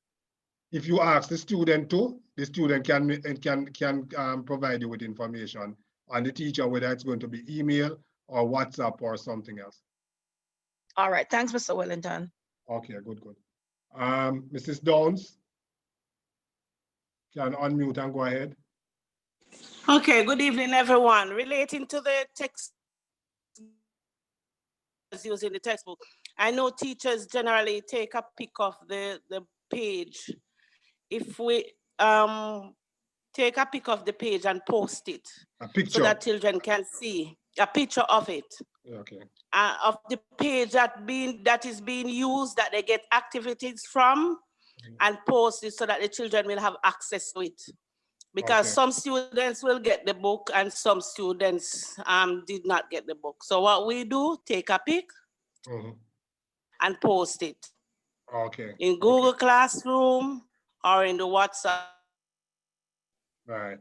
If you ask the student to, the student can provide you with information on the teacher, whether it's going to be email or WhatsApp or something else. All right, thanks, Mr. Wellington. Okay, good. Mrs. Downs, can unmute and go ahead. Okay, good evening, everyone. Relating to the text using the textbook, I know teachers generally take a pic of the page. If we take a pic of the page and post it, so that children can see a picture of it. Okay. Of the page that is being used, that they get activities from, and post it so that the children will have access to it. Because some students will get the book and some students did not get the book. So what we do, take a pic and post it. Okay. In Google Classroom or in the WhatsApp. Right.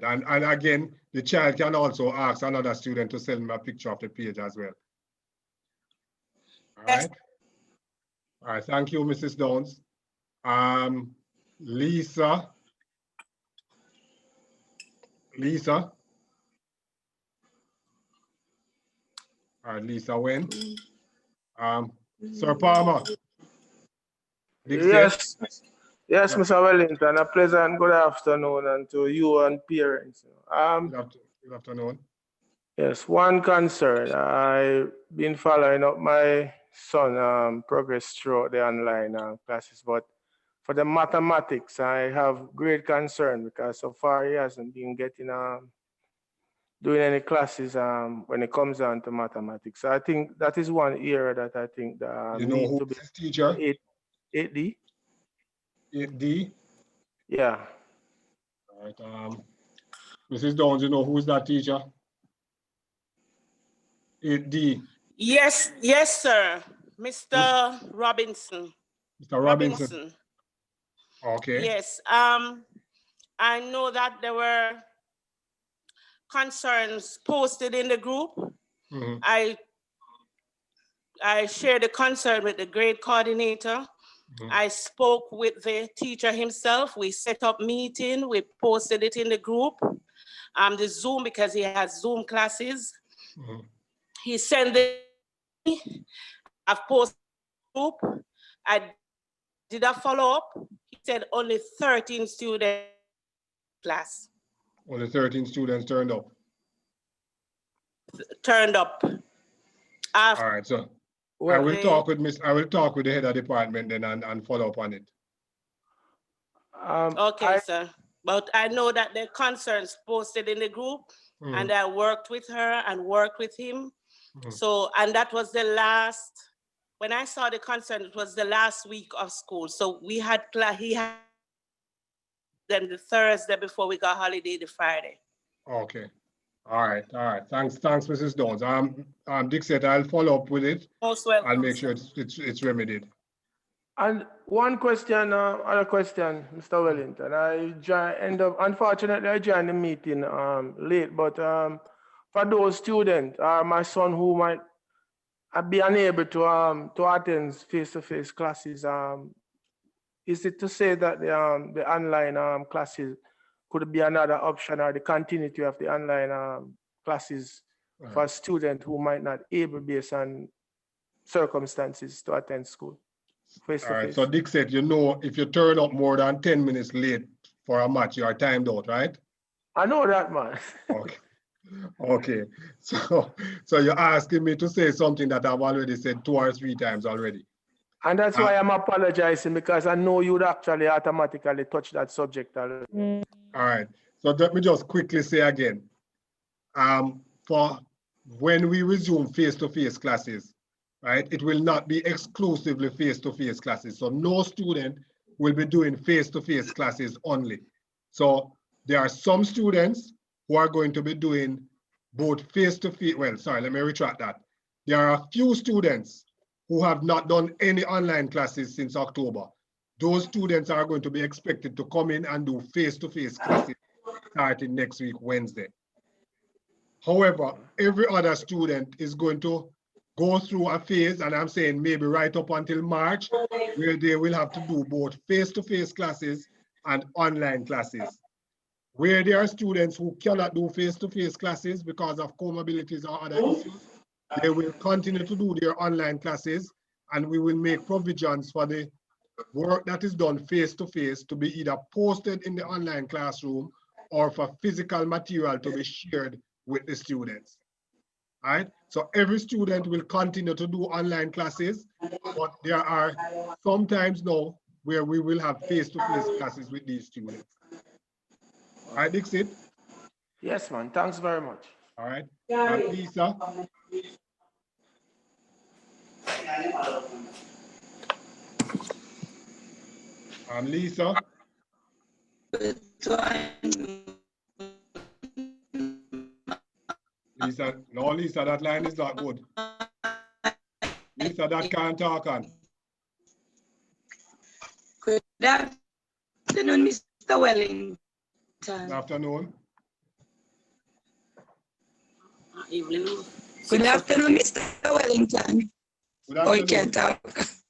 And again, the child can also ask another student to send him a picture of the page as well. All right. All right, thank you, Mrs. Downs. Lisa. All right, Lisa went. Sir Palmer. Yes, Mr. Wellington, a pleasant good afternoon and to you and parents. Good afternoon. Yes, one concern. I've been following up my son progress throughout the online classes, but for the mathematics, I have great concern because so far he hasn't been getting doing any classes when it comes down to mathematics. So I think that is one area that I think that need to be his teacher? 8D. 8D? Yeah. All right. Mrs. Downs, you know who is that teacher? 8D. Yes, yes, sir. Mr. Robinson. Mr. Robinson. Okay. Yes. I know that there were concerns posted in the group. I shared the concern with the grade coordinator. I spoke with the teacher himself. We set up meeting. We posted it in the group. The Zoom, because he has Zoom classes. He sent I've posted the group. I did a follow-up. He said only 13 students class. Only 13 students turned up. All right, so I will talk with the head of department then and follow up on it. Okay, sir. But I know that the concerns posted in the group, and I worked with her and worked with him. So, and that was the last, when I saw the concern, it was the last week of school. So he had them the Thursday before we got holiday the Friday. Okay. All right. Thanks, Mrs. Dawes. Dick said I'll follow up with it. Most welcome. I'll make sure it's remedied. And one question, other question, Mr. Wellington. Unfortunately, I joined the meeting late, but for those students, my son who might be unable to attend face-to-face classes, is it to say that the online classes could be another option, or the continuity of the online classes for students who might not able, based on circumstances, to attend school face-to-face? All right, so Dick said, if you turn up more than 10 minutes late for a match, you are timed out, right? I know that, man. Okay. So you're asking me to say something that I've already said 2 or 3 times already. And that's why I'm apologizing, because I know you'd actually automatically touch that subject already. All right. So let me just quickly say again, for when we resume face-to-face classes, right, it will not be exclusively face-to-face classes. So no student will be doing face-to-face classes only. So there are some students who are going to be doing both face-to-face, let me retract that. There are a few students who have not done any online classes since October. Those students are going to be expected to come in and do face-to-face classes starting next week, Wednesday. However, every other student is going to go through a phase, and I'm saying maybe right up until March, where they will have to do both face-to-face classes and online classes. Where there are students who cannot do face-to-face classes because of comorbidities or other issues, they will continue to do their online classes, and we will make provisions for the work that is done face-to-face to be either posted in the online classroom or for physical material to be shared with the students. All right? So every student will continue to do online classes, but there are some times now where we will have face-to-face classes with these students. All right, Dixit? Yes, man. Thanks very much. All right. Lisa? Lisa? Lisa, that line is not good. Lisa, that can't talk on. Good afternoon, Mr. Wellington. Good afternoon. Good afternoon, Mr. Wellington. Good afternoon. Oh, you can't talk.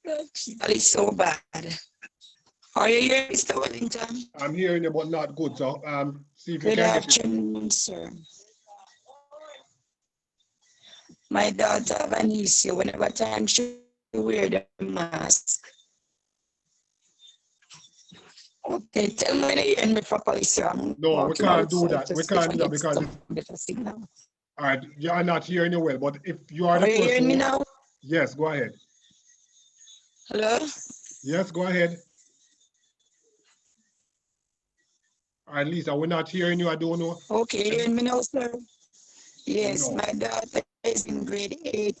That is so bad. Are you here, Mr. Wellington? I'm hearing you, but not good. So see if you Good can afternoon, sir. My daughter have an issue whenever time she wear the mask. Okay, tell me when you hear me properly, sir. No, we can't do that. We can't do that because better signal. All right, you are not hearing you well, but if you are the Are you hearing me now? Yes, go ahead. Hello? Yes, go ahead. All right, Lisa, we're not hearing you. I don't know. Okay, you hearing me now, sir? Yes, No. my daughter is in grade 8.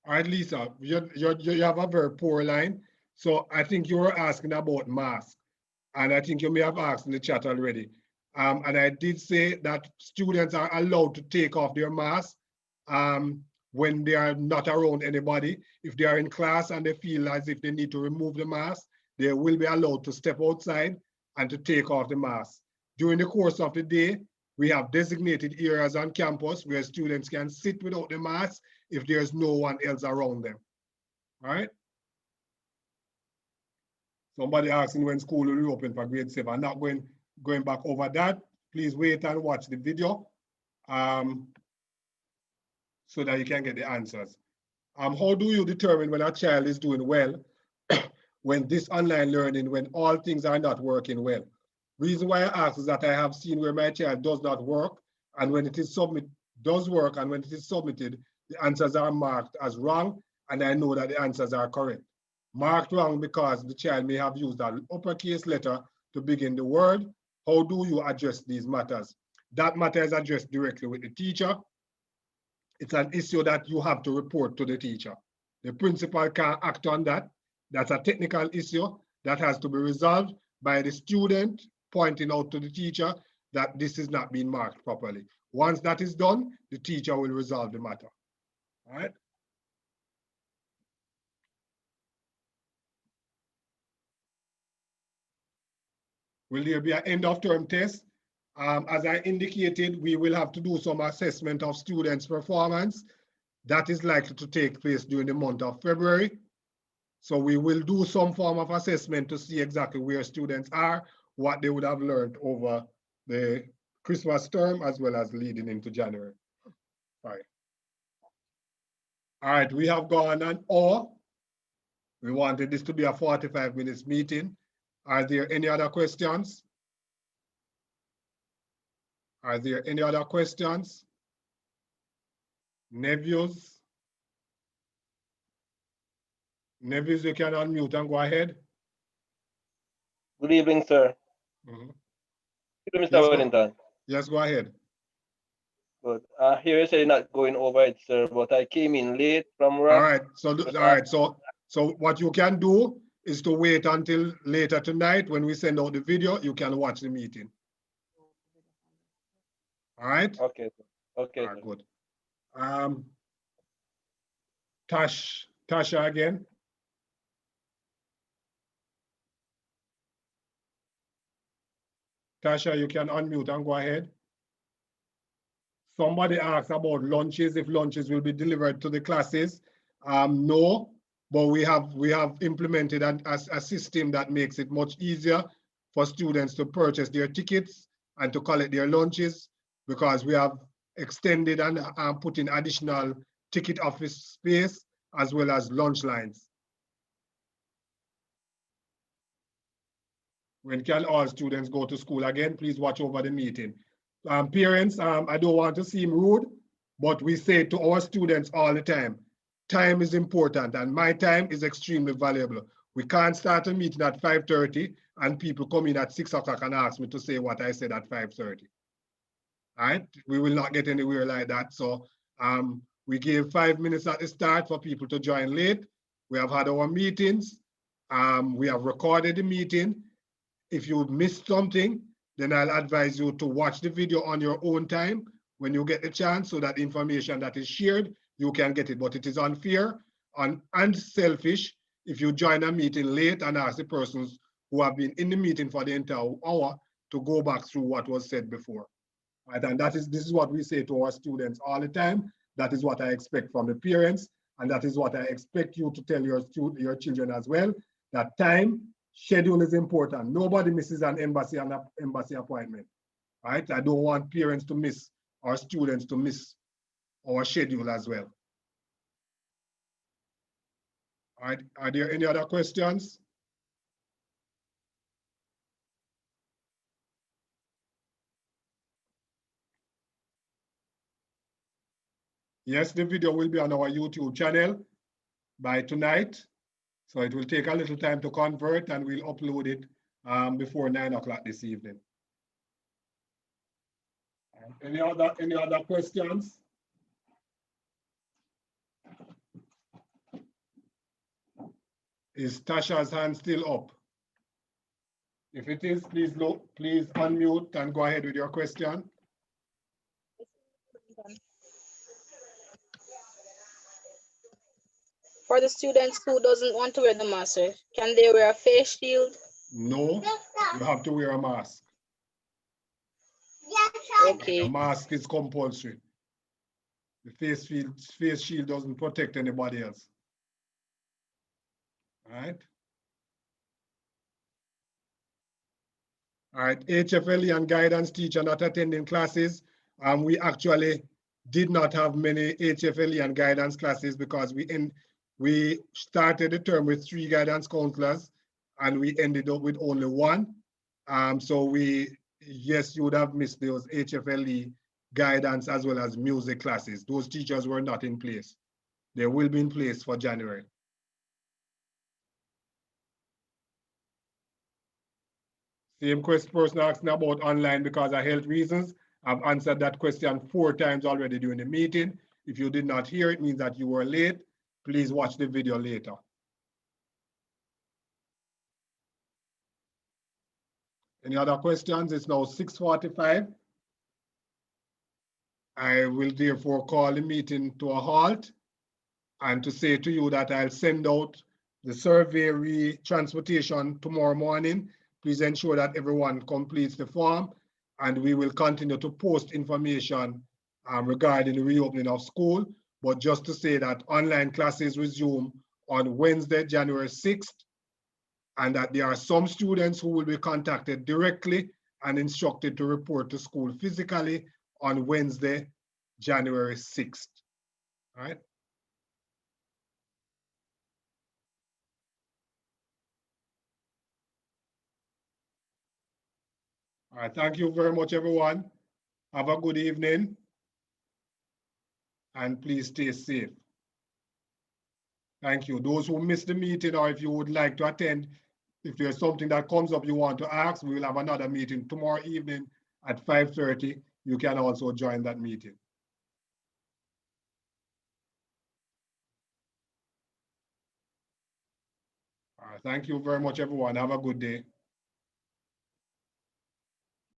All right, Lisa, you have a very poor line. So I think you were asking about masks. And I think you may have asked in the chat already. And I did say that students are allowed to take off their mask when they are not around anybody. If they are in class and they feel as if they need to remove the mask, they will be allowed to step outside and to take off the mask. During the course of the day, we have designated areas on campus where students can sit without the mask if there's no one else around them. All right? Somebody asking when school will reopen for grade 7. I'm not going back over that. Please wait and watch the video so that you can get the answers. How do you determine when a child is doing well when this online learning, when all things are not working well? Reason why I ask is that I have seen where my child does not work, and when it is submitted, does work, and when it is submitted, the answers are marked as wrong, and I know that the answers are correct. Marked wrong because the child may have used an uppercase letter to begin the word. How do you address these matters? That matter is addressed directly with the teacher. It's an issue that you have to report to the teacher. The principal can't act on that. That's a technical issue that has to be resolved by the student pointing out to the teacher that this is not being marked properly. Once that is done, the teacher will resolve the matter. All right? Will there be an end of term test? As I indicated, we will have to do some assessment of students' performance. That is likely to take place during the month of February. So we will do some form of assessment to see exactly where students are, what they would have learned over the Christmas term, as well as leading into January. All right, we have gone an hour. We wanted this to be a 45 minutes meeting. Are there any other questions? Are there any other questions? Nephews? Nephews, you can unmute and go ahead. Good evening, sir. Mm-hmm. Mr. Wellington. Yes, go ahead. Good. Here you say you're not going over it, sir, but I came in late from work. All right. So what you can do is to wait until later tonight when we send out the video. You can watch the meeting. All right. Okay. Okay. All right, good. Tasha again. Tasha, you can unmute and go ahead. Somebody asked about lunches, if lunches will be delivered to the classes. No, but we have implemented a system that makes it much easier for students to purchase their tickets and to collect their lunches, because we have extended and put in additional ticket office space as well as lunch lines. When can all students go to school again? Please watch over the meeting. Parents, I don't want to seem rude, but we say to our students all the time, time is important and my time is extremely valuable. We can't start a meeting at 5:30 and people come in at 6 o'clock and ask me to say what I said at 5:30. All right, we will not get anywhere like that. So we gave 5 minutes at the start for people to join late. We have had our meetings. We have recorded the meeting. If you missed something, then I'll advise you to watch the video on your own time when you get the chance, so that information that is shared, you can get it. But it is unfair and unselfish if you join a meeting late and ask the persons who have been in the meeting for the entire hour to go back through what was said before. Right? And this is what we say to our students all the time. That is what I expect from the parents, and that is what I expect you to tell your children as well, that time schedule is important. Nobody misses an embassy appointment, right? I don't want parents to miss or students to miss our schedule as well. All right, are there any other questions? Yes, the video will be on our YouTube channel by tonight. So it will take a little time to convert and we'll upload it before 9 o'clock this evening. Any other questions? Is Tasha's hand still up? If it is, please unmute and go ahead with your question. For the students who doesn't want to wear the mask, sir, can they wear a face shield? No, you have to wear a mask. Okay. The mask is compulsory. The face shield doesn't protect anybody else. All right. All right, HFLE and guidance teacher not attending classes. We actually did not have many HFLE and guidance classes because we started the term with 3 guidance counselors and we ended up with only 1. So yes, you would have missed those HFLE guidance as well as music classes. Those teachers were not in place. They will be in place for January. Same person asking about online because of health reasons. I've answered that question 4 times already during the meeting. If you did not hear it, means that you were late. Please watch the video later. Any other questions? It's now 6:45. I will therefore call the meeting to a halt and to say to you that I'll send out the survey transportation tomorrow morning. Please ensure that everyone completes the form, and we will continue to post information regarding the reopening of school. But just to say that online classes resume on Wednesday, January 6th, and that there are some students who will be contacted directly and instructed to report to school physically on Wednesday, January 6th. All right. All right, thank you very much, everyone. Have a good evening, and please stay safe. Thank you. Those who missed the meeting, or if you would like to attend, if there's something that comes up you want to ask, we will have another meeting tomorrow evening at 5:30. You can also join that meeting. All right, thank you very much, everyone. Have a good day.